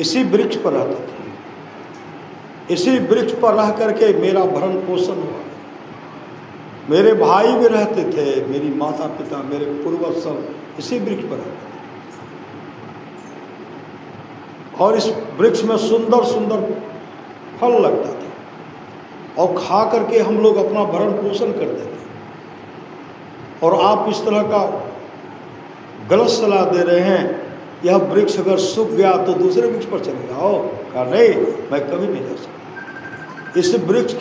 इसी वृक्ष पर रहते थे, इसी वृक्ष पर रह करके मेरा भरण पोषण हुआ। मेरे भाई भी रहते थे, मेरी माता पिता, मेरे पूर्वज सब इसी वृक्ष पर रहते थे। और इस वृक्ष में सुंदर सुंदर फल लगता था और खा करके हम लोग अपना भरण पोषण करते थे। और आप इस तरह का गलत सलाह दे रहे हैं, यह वृक्ष अगर सूख गया तो दूसरे वृक्ष पर चले जाओ। कहा नहीं, मैं कभी नहीं जा सकता। इस वृक्ष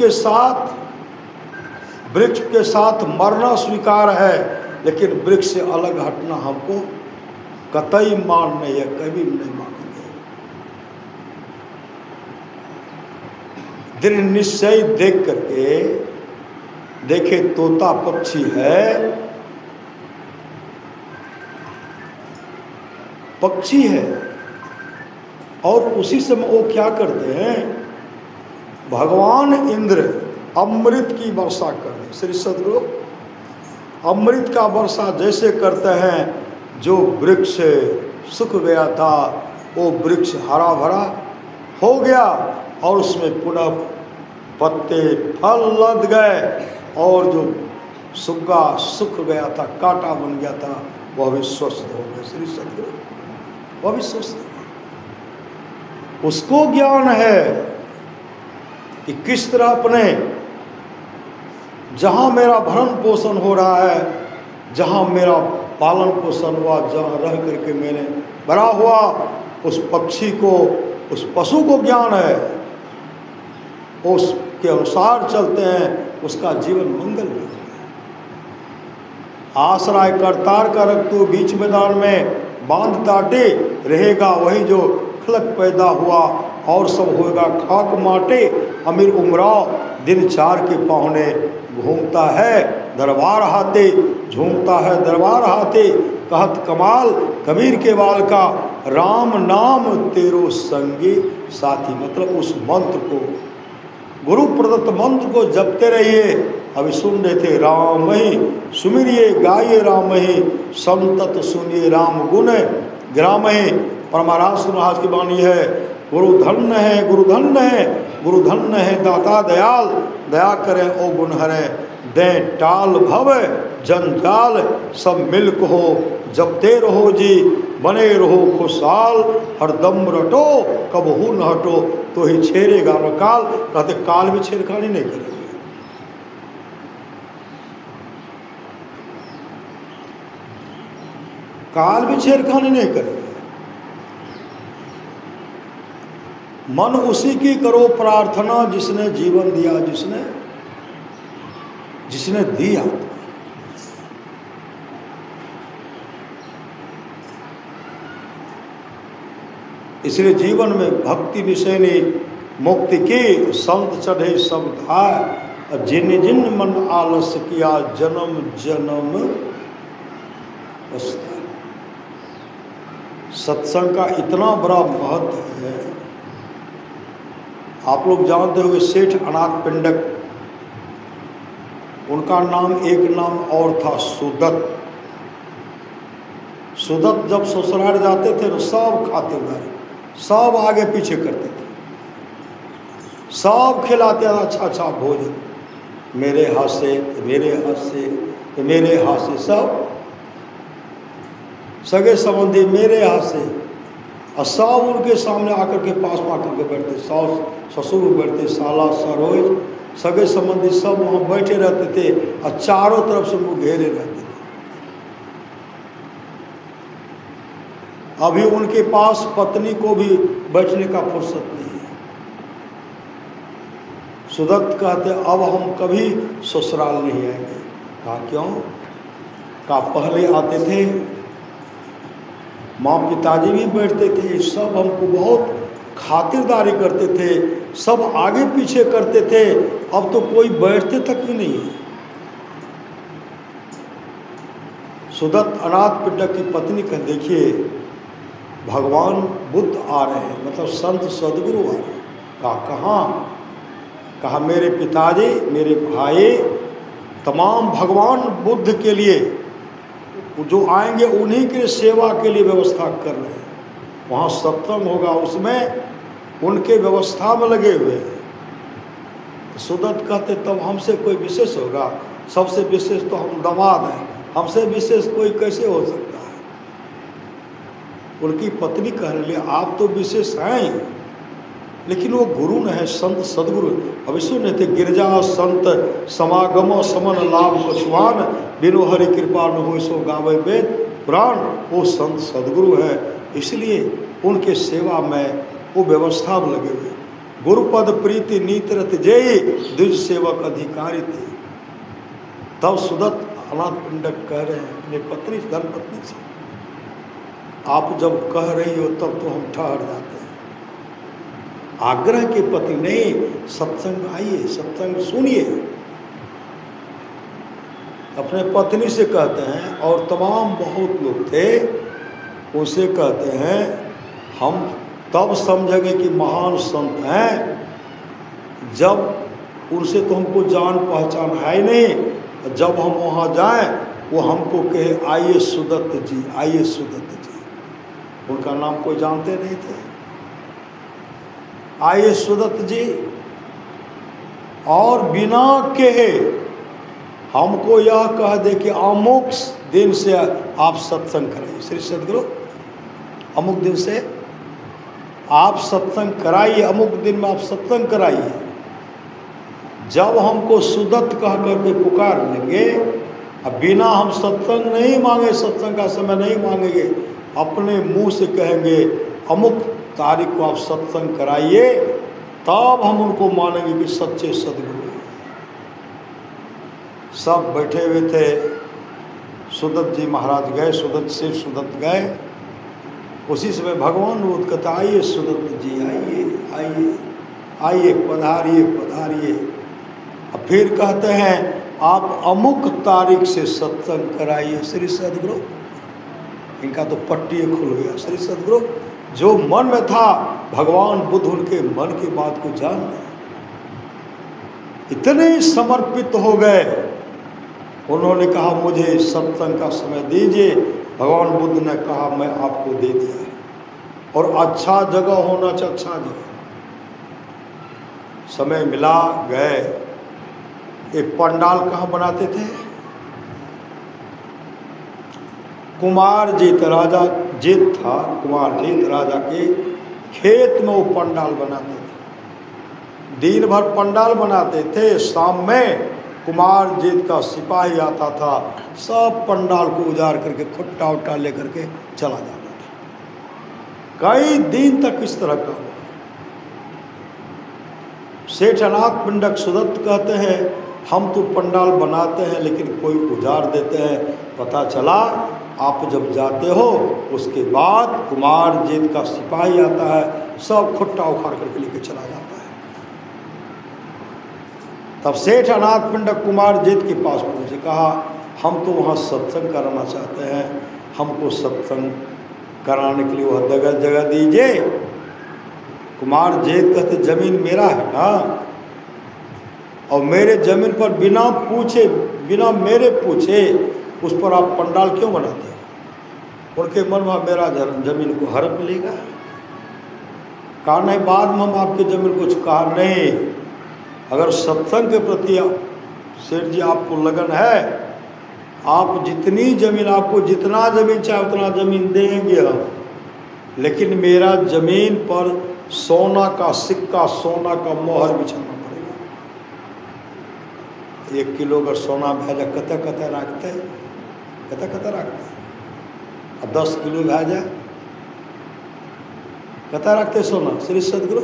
के साथ मरना स्वीकार है, लेकिन वृक्ष से अलग हटना हमको कतई मान नहीं है, कभी नहीं मानेंगे। दृढ़ निश्चय देख करके, देखे तोता पक्षी है, पक्षी है, और उसी समय वो क्या करते हैं, भगवान इंद्र अमृत की वर्षा करते। श्री सदगुरु अमृत का वर्षा जैसे करते हैं, जो वृक्ष सूख गया था वो वृक्ष हरा भरा हो गया और उसमें पुनः पत्ते फल लद गए, और जो सूखा सूख गया था, कांटा बन गया था, वह भी स्वस्थ हो गया। श्री सदगुरु वह भी स्वस्थ हो। उसको ज्ञान है कि किस तरह अपने जहाँ मेरा भरण पोषण हो रहा है, जहाँ मेरा पालन पोषण हुआ, जहाँ रह करके मैंने बड़ा हुआ, उस पक्षी को, उस पशु को ज्ञान है, उसके अनुसार चलते हैं, उसका जीवन मंगल में। आश्रय करतार का रख तो बीच मैदान में बांध ताटे रहेगा, वही जो खलक पैदा हुआ और सब होएगा खाक माटे। अमीर उमराव दिन चार के पाहुने, घूमता है दरबार हाथे, झूमता है दरबार हाथे। कहत कमाल कबीर के बाल का, राम नाम तेरो संगी साथी। मतलब उस मंत्र को, गुरु प्रदत्त मंत्र को जपते रहिए। अभी सुन रहे थे, राम ही सुमिरिये गाये राम ही, संतत सुनिए राम गुण ग्राम ही। परमाराज सुनहास की वाणी है, गुरु धन्य है, गुरु धन्य है, गुरु धन्य है दाता दयाल, दया करें ओ गुण हरे, दें टाल भव जंजाल, सब मिल को जपते रहो जी, बने रहो खुशहाल, हरदम रटो कबहू न हटो, तो ही छेड़ेगा न काल। कहते काल भी छेड़खानी नहीं करेंगे। काल भी छेड़खानी नहीं करेंगे। मन उसी की करो प्रार्थना जिसने जीवन दिया, जिसने दिया। इसलिए जीवन में भक्ति निशैनी मुक्ति की, संत चढ़े सब धाय, जिन जिन मन आलस किया, जन्म जन्म पछताए। सत्संग का इतना बड़ा महत्व है। आप लोग जानते होंगे सेठ अनाथ पिंडक, उनका नाम, एक नाम और था सुदत्त। सुदत्त जब ससुराल जाते थे तो सब खाते हुए, सब आगे पीछे करते थे, सब खिलाते थे अच्छा अच्छा भोजन, मेरे हाथ से, मेरे हाथ से, मेरे हाथ से, सब सगे संबंधी मेरे हाथ से, और सब उनके सामने आकर के पास आकर के बैठते, सास ससुर बैठते, साला सरोज सगे संबंधी सब वहाँ बैठे रहते थे, और चारों तरफ से वो घेरे रहते थे। अभी उनके पास पत्नी को भी बैठने का फुर्सत नहीं है। सुदत्त कहते अब हम कभी ससुराल नहीं आएंगे। कहा क्यों? कहा पहले आते थे, माँ पिताजी भी बैठते थे, सब हमको बहुत खातिरदारी करते थे, सब आगे पीछे करते थे, अब तो कोई बैठते तक भी नहीं है। सुदत्त अनाथ पिंडक की पत्नी का देखिए, भगवान बुद्ध आ रहे हैं, मतलब संत सदगुरु आ रहे हैं। कहा कहाँ? कहा मेरे पिताजी, मेरे भाई, तमाम भगवान बुद्ध के लिए जो आएंगे उन्हीं के सेवा के लिए व्यवस्था कर रहे हैं। वहाँ सत्संग होगा, उसमें उनके व्यवस्था में लगे हुए हैं। सुदत्त कहते तब हमसे कोई विशेष होगा? सबसे विशेष तो हम दामाद हैं, हमसे विशेष कोई कैसे हो सकता है? उनकी पत्नी कह रही आप तो विशेष हैं, लेकिन वो गुरु न है, संत सदगुरु। अब सुने थे गिरजा संत समागमो समन लाभ पशुआन, बिनु हरि कृपा न हो सो गावे वेद पुराण। वो संत सदगुरु है, इसलिए उनके सेवा में वो व्यवस्था में लगे हुए। गुरुपद प्रीति नीतरत जय, द्विज सेवक अधिकारी थे। तब सुदत्त अनाथ पिंडक कह रहे हैं अपने पत्नी धर्मपत्नी से, आप जब कह रही हो तब तो हम ठहर जाते हैं। आग्रह के पति नहीं, सत्संग आइए, सत्संग सुनिए। अपने पत्नी से कहते हैं, और तमाम बहुत लोग थे उनसे कहते हैं हम तब समझेंगे कि महान संत हैं जब उनसे तो हमको जान पहचान है नहीं, जब हम वहाँ जाएं वो हमको कहे आइए सुदत्त जी, आइए सुदत्त जी। उनका नाम कोई जानते नहीं थे। आइए सुदत्त जी, और बिना कहे हमको यह कह दे कि अमुक दिन से आप सत्संग कराइए। श्री सदगुरु अमुक दिन से आप सत्संग कराइए, अमुक दिन में आप सत्संग कराइए। जब हमको सुदत्त कह करके पुकार लेंगे, अब बिना हम सत्संग नहीं मांगे, सत्संग का समय नहीं मांगेंगे, अपने मुंह से कहेंगे अमुक तारीख को आप सत्संग कराइए, तब हम उनको मानेंगे कि सच्चे सदगुरु हैं। सब बैठे हुए थे। सुदत्त जी महाराज गए, सुदत्त से सुदत्त गए। उसी समय भगवान रूप कहता आइए सुदत्त जी, आइए आइए आइए, पधारिए पधारिए। अब फिर कहते हैं आप अमुक तारीख से सत्संग कराइए। श्री सदगुरु, इनका तो पट्टी खुल गया। श्री सदगुरु जो मन में था, भगवान बुद्ध उनके मन की बात को जान गए, इतने समर्पित हो गए। उन्होंने कहा मुझे सत्संग का समय दीजिए। भगवान बुद्ध ने कहा मैं आपको दे दिया, और अच्छा जगह होना चाहिए, अच्छा जगह। समय मिला, गए। एक पंडाल कहाँ बनाते थे? कुमारजीत राजा जीत था, कुमारजीत राजा के खेत में वो पंडाल बनाते थे। दिन भर पंडाल बनाते थे, शाम में कुमारजीत का सिपाही आता था, सब पंडाल को उजाड़ करके खुट्टा उट्टा लेकर के चला जाता था। कई दिन तक इस तरह का हुआ। सेठ अनाथ पिंडक सुदत्त कहते हैं हम तो पंडाल बनाते हैं लेकिन कोई उजाड़ देते हैं। पता चला आप जब जाते हो उसके बाद कुमारजीत का सिपाही आता है, सब खुट्टा उखाड़ करके लेके चला जाता है। तब सेठ अनाथ पिंडक कुमारजीत के पास पहुँचे, कहा हम तो वहाँ सत्संग कराना चाहते हैं, हमको सत्संग कराने के लिए वह जगह दीजिए। कुमारजीत कहते जमीन मेरा है ना, और मेरे जमीन पर बिना पूछे, बिना मेरे पूछे उस पर आप पंडाल क्यों बनाते हो? उनके मन में मेरा जमीन को हड़प लेगा। कहा नहीं, बाद में हम आपकी जमीन को चुका नहीं। अगर सत्संग के प्रति सेठ जी आपको लगन है, आप जितनी जमीन, आपको जितना जमीन चाहे उतना जमीन देंगे हम, लेकिन मेरा जमीन पर सोना का सिक्का, सोना का मोहर बिछाना पड़ेगा। 1 किलो अगर सोना भेजा कतः कतः रखते, कतः कतः रखते। अब 10 किलो भेजा कतः रखते सोना। श्री सदगुरु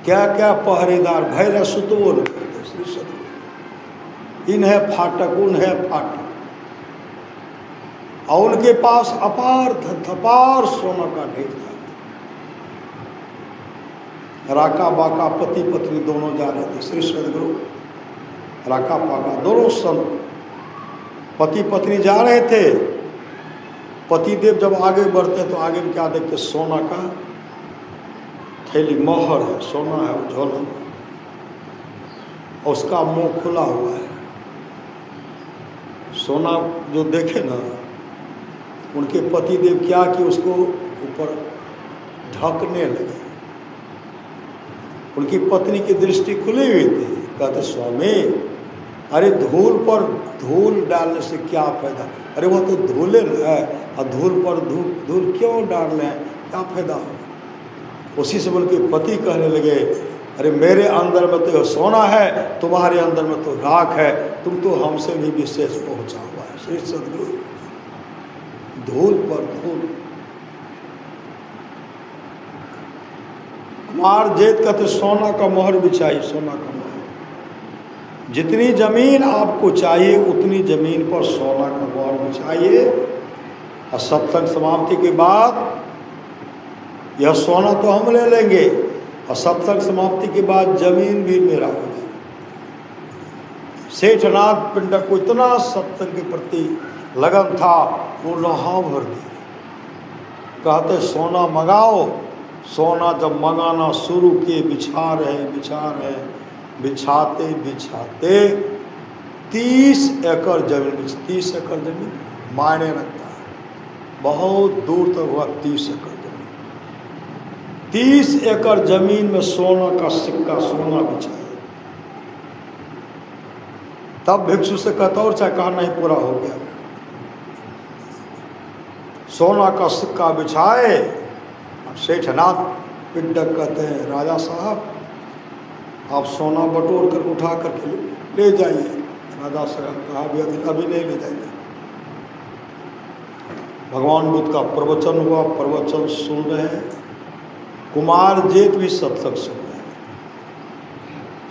क्या क्या पहरेदार भैरव सुतवो न करते। श्री सदगुरु इन है फाटक, उन है फाटक, और उनके पास अपार धपार सोना का ढेर था। राका बाका पति पत्नी दोनों जा रहे थे। श्री सदगुरु राका बाका दोनों संत पति पत्नी जा रहे थे। पतिदेव जब आगे बढ़ते तो आगे में क्या देखते? सोना का थैली, मोहर है, सोना है झोला में, और उसका मुंह खुला हुआ है। सोना जो देखे ना, उनके पतिदेव क्या कि उसको ऊपर ढकने लगे। उनकी पत्नी की दृष्टि खुली हुई थी। कहते स्वामी अरे धूल पर धूल डालने से क्या फायदा? अरे वो तो धूले है, और धूल पर धूल क्यों डाल रहे हैं, क्या फायदा हो? उसी से उनके पति कहने लगे, अरे मेरे अंदर में तो सोना है, तुम्हारे अंदर में तो राख है, तुम तो हमसे भी विशेष पहुंचा हुआ है। श्री सदगुरु, धूल पर धूल। कुमार जेठ कहते सोना का मोहर बिछाई, सोना का मोहर। जितनी जमीन आपको चाहिए उतनी जमीन पर सोना का मोहर बिछाइए, और सत्संग समाप्ति के बाद यह सोना तो हम ले लेंगे, और सत्संग समाप्ति के बाद जमीन भी मेरा हो जाए। सेठनाथ पिंडक को इतना सत्संग के प्रति लगन था, वो लोहा भर दिया। कहते सोना मंगाओ। सोना जब मंगाना शुरू किए, बिछा रहे, बिछाते बिछाते 30 एकड़ जमीन, 30 एकड़ जमीन मायने रखता है, बहुत दूर तक हुआ 30 एकड़ जमीन। 30 एकड़ जमीन में सोना का सिक्का, सोना बिछाया। तब भिक्षु से कहता और चाहे कहा नहीं पूरा हो गया। सोना का सिक्का बिछाए। अब सेठनाथ पिंडक कहते हैं, राजा साहब आप सोना बटोर कर उठा करके ले जाइए। राजा साहब कहा अभी नहीं ले जाइए। भगवान बुद्ध का प्रवचन हुआ, प्रवचन सुन रहे हैं। कुमार जेठ भी सत्संग सुन रहे हैं।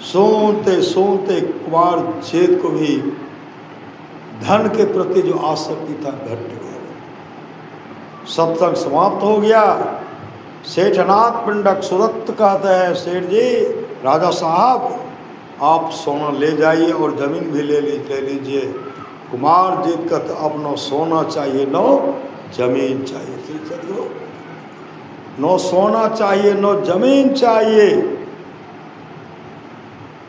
सुनते सुनते कुमार जेठ को भी धन के प्रति जो आसक्ति था घट गया। सत्संग समाप्त हो गया। सेठनाथ पिंडक सुरत कहते हैं, सेठ जी राजा साहब आप सोना ले जाइए और जमीन भी ले लीजिए। कुमार जी कहते अब न सोना चाहिए न जमीन चाहिए। श्री सद्गुरु, न सोना चाहिए न जमीन चाहिए।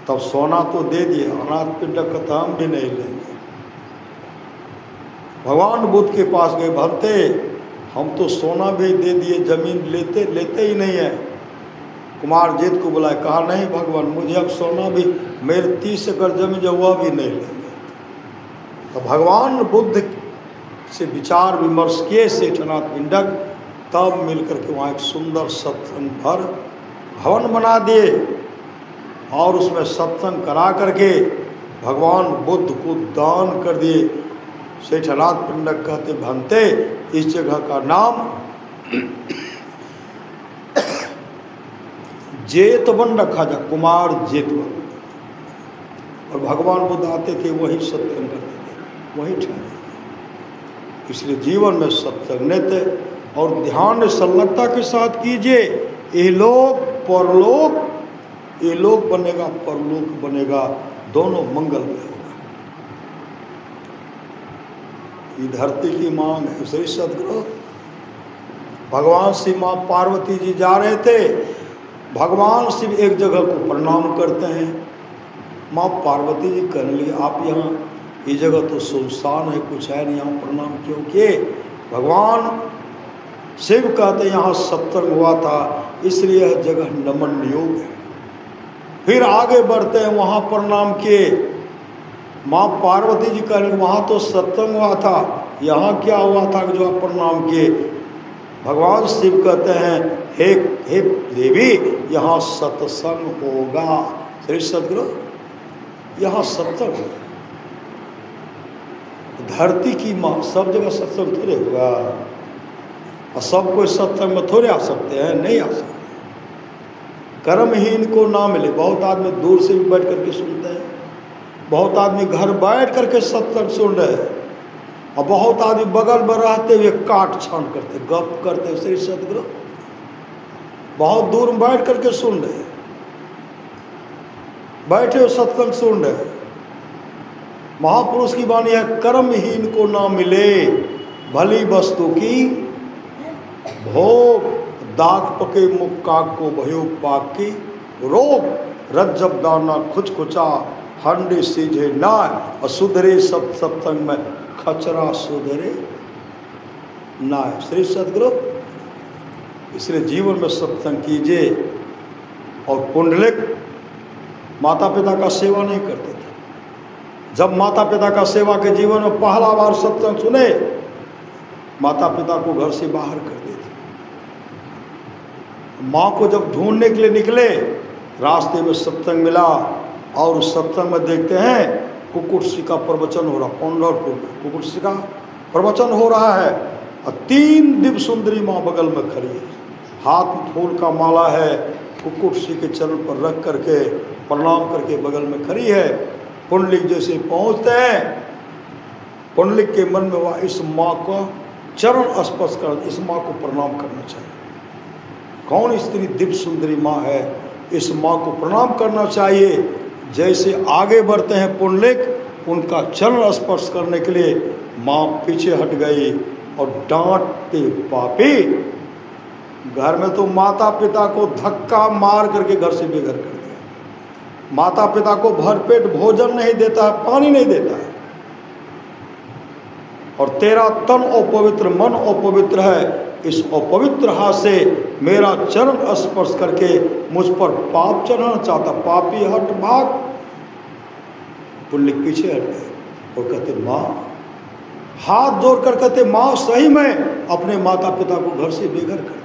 तब सोना तो दे दिए, अनाथ पिंडक कहते हम भी नहीं लेंगे। भगवान बुद्ध के पास गए, भंते हम तो सोना भी दे दिए, जमीन लेते ही नहीं है। कुमार जेठ को बुलाए, कहा नहीं भगवान मुझे अब सोना भी, मेरे 30 एकड़ जमीन जो हुआ भी नहीं लेंगे। तो भगवान बुद्ध से विचार विमर्श किए सेठनाथ पिंडक, तब मिलकर के वहाँ एक सुंदर सत्संग भर भवन बना दिए और उसमें सत्संग करा करके भगवान बुद्ध को दान कर दिए। सेठनाथ पिंडक कहते भंते इस जगह का नाम जेतवन रखा जाए, कुमार जेतवन। और भगवान बुद्ध आते थे वही सत्संग करते थे, वही ठहरे। इसलिए जीवन में सत्संग नित्य और ध्यान संलग्नता के साथ कीजिए। इहलोक परलोक, इहलोक बनेगा परलोक बनेगा, दोनों मंगल में होगा। ये धरती की मांग है। श्री सद्गुरु, भगवान श्री माँ पार्वती जी जा रहे थे। भगवान शिव एक जगह को प्रणाम करते हैं। माँ पार्वती जी कहने लगी आप यहाँ, ये जगह तो सुनसान है, कुछ है नहीं, यहाँ प्रणाम क्यों किए? भगवान शिव कहते यहाँ सत्संग हुआ था इसलिए यह जगह नमन योग है। फिर आगे बढ़ते हैं, वहाँ प्रणाम किए। माँ पार्वती जी कहने वहाँ तो सत्संग हुआ था, यहाँ क्या हुआ था जो आप प्रणाम किए? भगवान शिव कहते हैं हे देवी यहाँ सत्संग होगा। श्री सद्गुरु, यहाँ सत्संग होगा। धरती की माँ, सब जगह सत्संग थोड़े होगा, और सब कोई सत्संग में थोड़े आ सकते हैं, नहीं आ सकते। कर्महीन को ना मिले। बहुत आदमी दूर से भी बैठ करके सुनते हैं, बहुत आदमी घर बैठ करके सत्संग सुन रहे हैं, और बहुत आदमी बगल में रहते हुए काट छान करते, गप करते। श्री सद्गुरु, बहुत दूर में बैठ करके सुन रहे हैं, बैठे हुए सत्संग सुन रहे हैं। महापुरुष की वाणी है, कर्महीन को ना मिले भली वस्तु की भोग, दाग पके मुख काक को भयो पाक की रोग, रज्जब दाना खुच खुचा हंडे सीझे ना, और सुधरे सब सत्संग में खचरा सुधरे ना। श्री सद्गुरु, इसलिए जीवन में सत्संग कीजिए। और पुंडलिक माता पिता का सेवा नहीं करते थे, जब माता पिता का सेवा के जीवन में पहला बार सत्संग सुने, माता पिता को घर से बाहर कर देते। माँ को जब ढूंढने के लिए निकले, रास्ते में सत्संग मिला और उस सत्संग में देखते हैं कुक्कुटसी का प्रवचन हो रहा। पंढरपुर में कुक्कुटसी का प्रवचन हो रहा है और 3 दिव्य सुंदरी माँ बगल में खड़ी है, हाथ में फूल का माला है, कुक्कुटसी के चरण पर रख करके प्रणाम करके बगल में खड़ी है। पुंडलिक जैसे पहुँचते हैं, पुंडलिक के मन में वह इस माँ को चरण स्पर्श कर, इस माँ को प्रणाम करना चाहिए। कौन स्त्री दिव्य सुंदरी माँ है, इस माँ को प्रणाम करना चाहिए। जैसे आगे बढ़ते हैं पुंडलिक, उनका चरण स्पर्श करने के लिए माँ पीछे हट गई और डांटते, पापी। घर में तो माता पिता को धक्का मार करके घर से बेघर कर दिया, माता पिता को भरपेट भोजन नहीं देता है, पानी नहीं देता है, और तेरा तन अपवित्र, मन अपवित्र है, इस अपवित्र हाथ से मेरा चरण स्पर्श करके मुझ पर पाप चढ़ाना चाहता, पापी हट भाग। पुंडलिक पीछे हट गए और कहते माँ, हाथ जोड़कर कहते माँ, सही में अपने माता पिता को घर से बेघर कर दिया,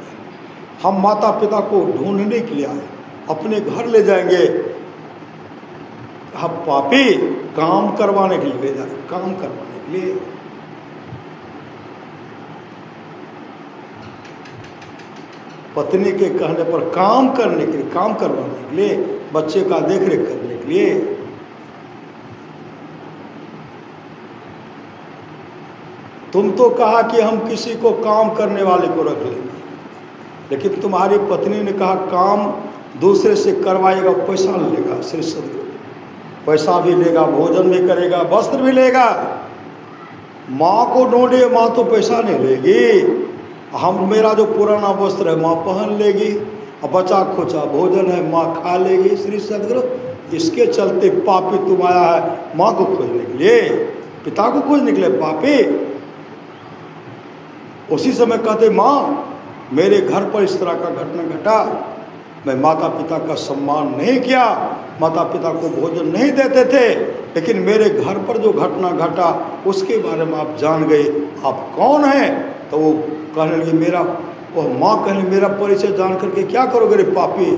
हम माता पिता को ढूंढने के लिए आए, अपने घर ले जाएंगे। हम पापी, काम करवाने के लिए ले जा रहे, काम करवाने के लिए। पत्नी के कहने पर काम करने के लिए, काम करवाने के लिए, बच्चे का देखरेख करने के लिए। तुम तो कहा कि हम किसी को काम करने वाले को रख लेंगे, लेकिन तुम्हारी पत्नी ने कहा काम दूसरे से करवाएगा, पैसा लेगा। श्री सदगुरु पैसा भी लेगा, भोजन भी करेगा, वस्त्र भी लेगा। माँ को ढूंढे, माँ तो पैसा नहीं लेगी, हम मेरा जो पुराना वस्त्र है माँ पहन लेगी, और बचा खोचा भोजन है माँ खा लेगी। श्री सदगुरु, इसके चलते पापी तुम आया है माँ को खोजने के लिए, पिता को खोजने के लिए पापी। उसी समय कहते माँ, मेरे घर पर इस तरह का घटना घटा, मैं माता पिता का सम्मान नहीं किया, माता पिता को भोजन नहीं देते थे, लेकिन मेरे घर पर जो घटना घटा उसके बारे में आप जान गए, आप कौन हैं? तो वो कहने लगे मेरा, वह माँ कहने मेरा परिचय जान करके क्या करोगे रे पापी।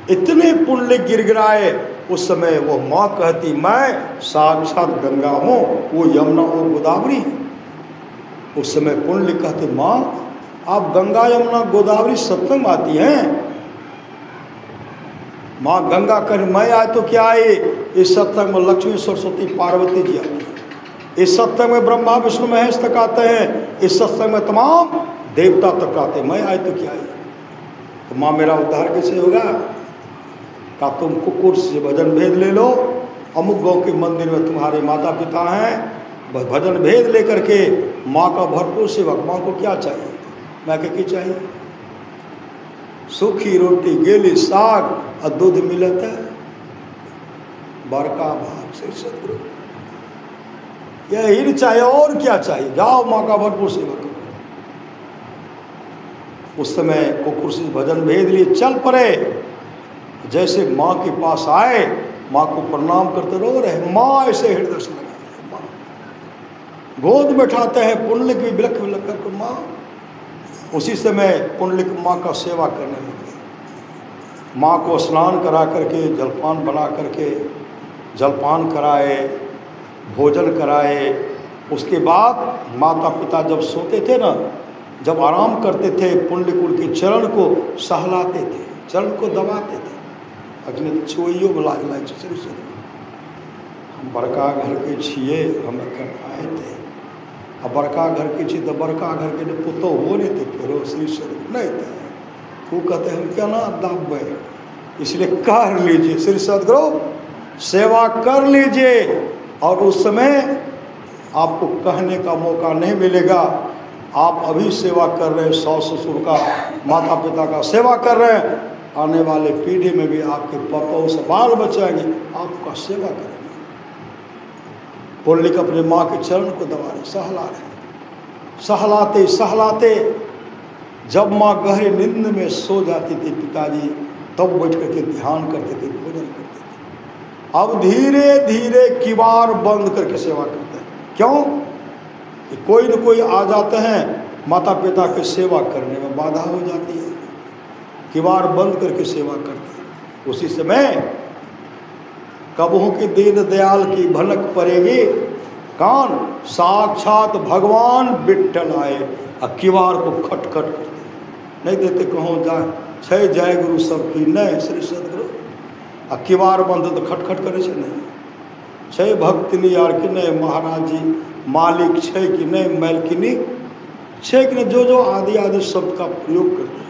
इतने पुंडलिक गिड़गिड़ाए। उस समय वो माँ कहती मैं साक्षात गंगा हूँ, वो यमुना और गोदावरी। उस समय पुंडलिक कहते माँ आप गंगा यमुना गोदावरी सत्संग आती हैं। माँ गंगा कर मैं आए तो क्या आई, इस सत्संग में लक्ष्मी सरस्वती पार्वती जी आती है, इस सत्संग में ब्रह्मा विष्णु महेश तक आते हैं, इस सत्संग में तमाम देवता तक आते हैं, मैं आए तो क्या आई। तो माँ मेरा उद्धार कैसे होगा? का तुम कुक्कुट से भजन भेद ले लो, अमुक गाँव के मंदिर में तुम्हारे माता पिता हैं, भजन भेद लेकर के माँ का भरपूर सेवक। माँ को क्या चाहिए? मैं क्या चाहिए? सूखी रोटी, गेली साग और दूध मिलता है, बड़का भाग से सदगुरु यही चाहिए, और क्या चाहिए? जाओ माँ का भरपूर सेवा करो। उस समय कुक्कुट से भजन भेद लिए चल पड़े। जैसे माँ के पास आए, माँ को प्रणाम करते रो रहे, माँ ऐसे हृदय से लगाते हैं, माँ गोद बैठाते हैं, पुंडलिक भी बिलख बिलख करके माँ। उसी समय पुंडलिक माँ का सेवा करने लगे। माँ को स्नान करा करके, जलपान बना करके, जलपान कराए, भोजन कराए। उसके बाद माता पिता जब सोते थे ना, जब आराम करते थे, पुंडलिक उनके चरण को सहलाते थे, चरण को दबाते थे। अगले छोइयो में लाग लाग से हम बड़का घर के छिए, हम कर आए थे, अब बड़का घर के छी तो बड़का घर के पुतो हो नहीं थे, फिर श्री सदगुरु नहीं थे। वो कहते हम क्या ना दाबे, इसलिए कर लीजिए श्री सदगुरु, सेवा कर लीजिए। और उस समय आपको कहने का मौका नहीं मिलेगा। आप अभी सेवा कर रहे हैं, सास ससुर का, माता पिता का सेवा कर रहे हैं, आने वाले पीढ़ी में भी आपके पपो से बाल बचाएंगे, आपका सेवा करेंगे। पुंडलिक अपने माँ के चरण को दबा रहे, सहला रहे, सहलाते सहलाते जब माँ गहरे नींद में सो जाती थी, पिताजी तब बैठ करके ध्यान करते थे, भोजन करते थे। अब धीरे धीरे किवाड़ बंद करके सेवा करते हैं। क्यों? कि कोई न कोई आ जाते हैं, माता पिता की सेवा करने में बाधा हो जाती है, किवाड़ बंद करके सेवा करते हैं। उसी समय कबहू की दीन दयाल की भनक पड़ेगी, कान साक्षात भगवान विट्ठल आए और किवाड़ को खटखट करते नहीं देते। कहो जाए छह जय गुरु सब की नहीं श्री सदगुरु, आ किवाड़ बंद तो खटखट करे छे नहीं। छह भक्तिनी यार कि नहीं महाराज जी मालिक छह कि नहीं मैलकिनी छह कि नहीं, जो आदि आदि शब्द का प्रयोग करते हैं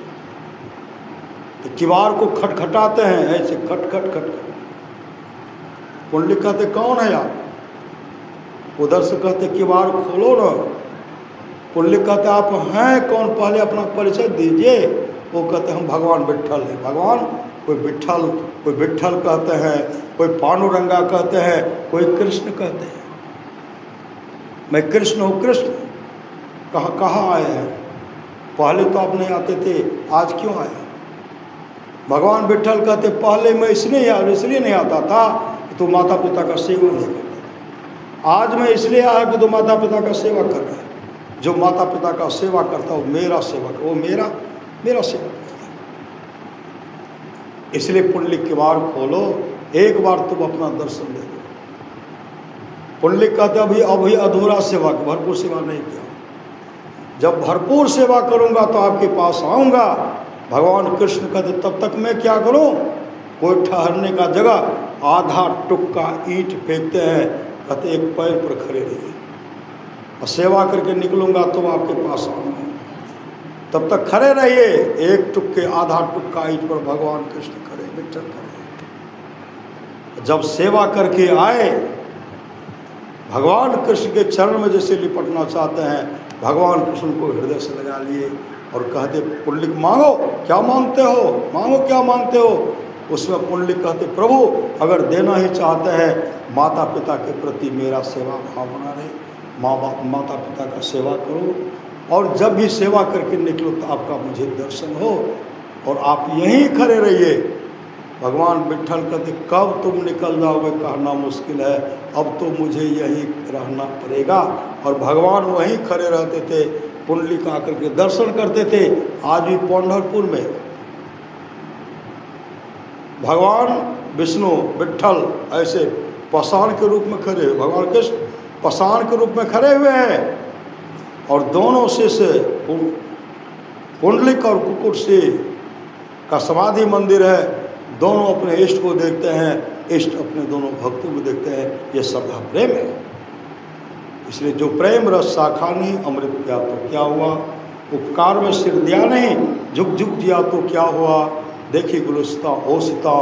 तो किवाड़ को खटखटाते हैं ऐसे खटखट खटखट। पुंडलिक कहते कौन है आप? उधर से कहते किवाड़ खोलो ना। पुंडलिक कहते आप हैं कौन, पहले अपना परिचय दीजिए। वो कहते हम भगवान विट्ठल हैं। भगवान कोई विट्ठल कहते हैं, कोई पांडुरंगा कहते हैं, कोई कृष्ण कहते हैं। मैं कृष्ण हूँ। कृष्ण कहाँ आए हैं? पहले तो आप नहीं आते थे, आज क्यों आए? भगवान विट्ठल कहते पहले मैं इसलिए नहीं आता था कि तू माता पिता का सेवा नहीं करता। आज मैं इसलिए आया कि तू माता पिता का सेवा कर रहा है। जो माता पिता का सेवा करता है वो मेरा सेवक, वो मेरा सेवक करता है। इसलिए पुंडलिक किवाड़ खोलो, एक बार तुम अपना दर्शन दे दो। पुंडलिक कहते अभी अधूरा सेवा, भरपूर सेवा नहीं किया। जब भरपूर सेवा करूंगा तो आपके पास आऊंगा। भगवान कृष्ण कहते तब तक मैं क्या करूं? कोई ठहरने का जगह आधा टुक्का ईंट फेंकते हैं, कहते एक पैर पर खड़े रहिए और सेवा करके निकलूंगा तो आपके पास आऊंगा। तब तक खड़े रहिए। एक टुक्के आधा टुक्का ईंट पर भगवान कृष्ण खड़े, विट्ठल खड़े। जब सेवा करके आए, भगवान कृष्ण के चरण में जैसे लिपटना चाहते हैं, भगवान कृष्ण को हृदय से लगा लिए और कहते पुंडलिक मांगो, क्या मांगते हो? मांगो क्या मांगते हो? उसमें पुंडलिक कहते प्रभु अगर देना ही चाहते हैं, माता पिता के प्रति मेरा सेवा भाव बना रहे, माता पिता का सेवा करो और जब भी सेवा करके निकलो तो आपका मुझे दर्शन हो और आप यहीं खड़े रहिए। भगवान विट्ठल कहते कब तुम निकल जाओगे कहना मुश्किल है, अब तो मुझे यहीं रहना पड़ेगा। और भगवान वहीं खड़े रहते थे, पुंडलिक आकर के दर्शन करते थे। आज भी पंढरपुर में भगवान विष्णु विट्ठल ऐसे पाषाण के रूप में खड़े, भगवान कृष्ण पाषाण के रूप में खड़े हुए हैं और दोनों से पुंडलिक और कुक्कुट से का समाधि मंदिर है। दोनों अपने इष्ट को देखते हैं, इष्ट अपने दोनों भक्तों को देखते हैं। ये श्रद्धा प्रेम है। इसलिए जो प्रेम रस शाखा नहीं अमृत किया तो क्या हुआ, उपकार में सिर दिया नहीं झुक झुक दिया तो क्या हुआ, देखी गुलस्ता ओसिता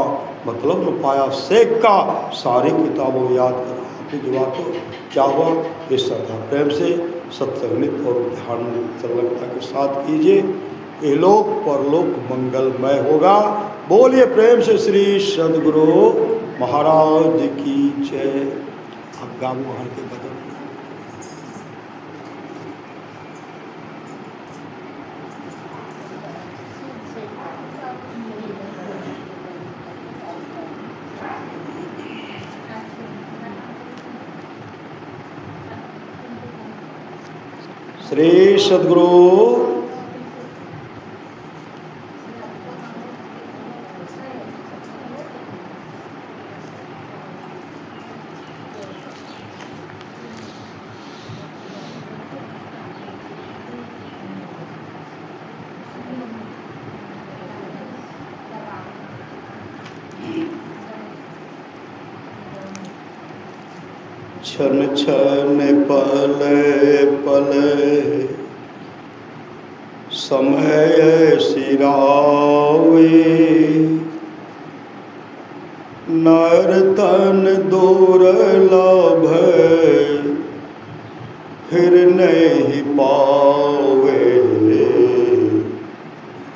मतलब न पाया शेख का, सारी किताबों याद करा आपकी जुआ तो क्या हुआ। इस श्रद्धा प्रेम से सत्संगित और ध्यान संलग्नता के साथ कीजिए, इहलोक परलोक मंगलमय होगा। बोलिए प्रेम से श्री सदगुरु महाराज की जय। अब गाँव वहाँ के बदल श्री सदगुरु छन छन पले पले समय सिरावे, नर्तन दुर्लभ फिर नहीं पावे।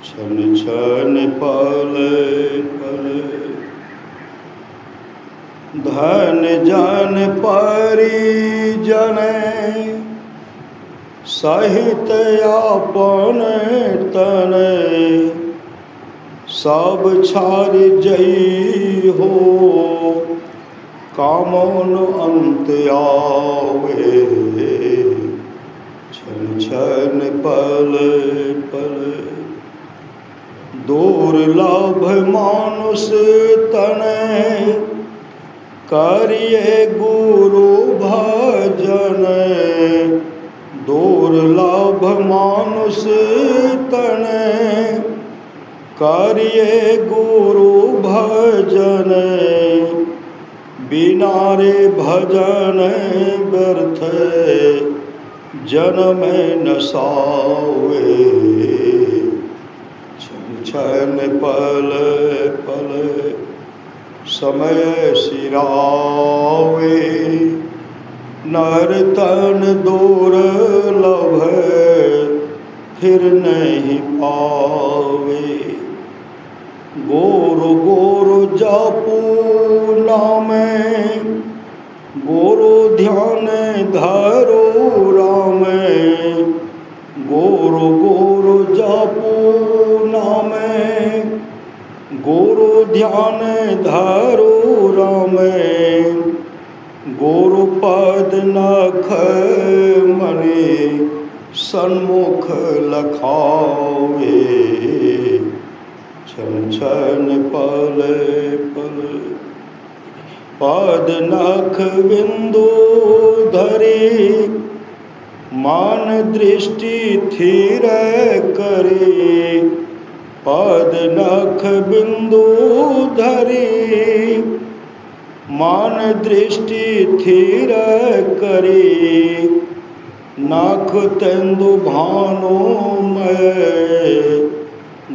छन छन पले पले धन जन परिजन सहित अपन तन, सब छार जई हो कामोन अंत आवे, छन छन पल पल। दुर्लभ मानुष तने, करिए गुरु भजन। दुर्लभ मानुष तने, करिए गुरु भजन। बिना रे भजन व्यर्थ, जन्म न सावे। छन छन पल पल, समय सिरावे। नर तन दुर्लभ, फिर नहीं पावे। गोरु गोरु जपू नामे, गोरु ध्यान धरो रामे। गोरु गोरु जपू नामे, गोरु ध्यान धरो रामे। गोरु पद नख मने, सन्मुख लखावे। छन छन पल पल, पद नख बिंदु धरे। मान दृष्टि थीर करे, पद नख बिंदु धरे। मान दृष्टि थीर करे, नख तेंदु भानु में।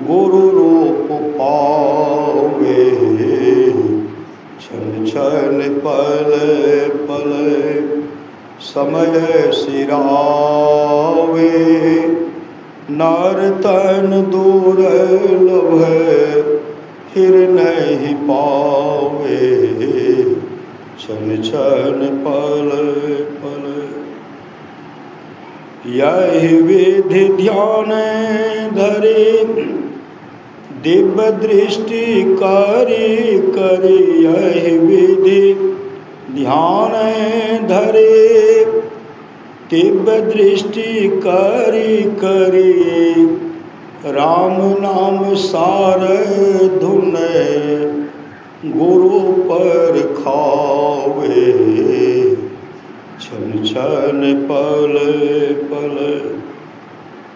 गुरु रूप पावे, छन छन पल पल, समय सिरावे। नर तन दुर्लभ, फिर नहीं पावे। छन छन पल पल, यही विधि ध्यान धरे। दिव्य दृष्टि करी करी, यही विधि ध्यान धरे। दिव्य दृष्टि करी करी, राम नाम सार धुन। गुरु पर खावे, छन छन पल पल।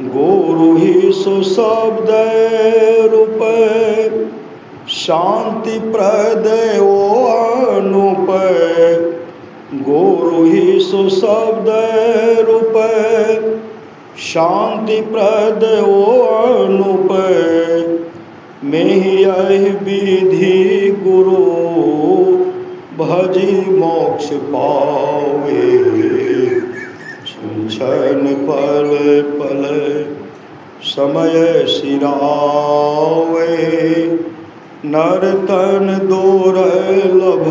गुरु ही सो शब्द रूप, शांति प्रद ओ अनुप। गुरु ही सो शब्द रूप, शांति प्रद ओ अनुप। में यही विधि गुरु, भजी मोक्ष पावे। छन छन पल पल, समय सिरावे। नर तन दुर्लभ,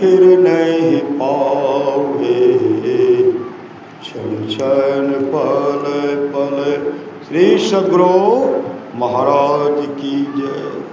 फिर नहीं पावे। छन छन पल पल। श्री सद्गुरु महाराज की जय।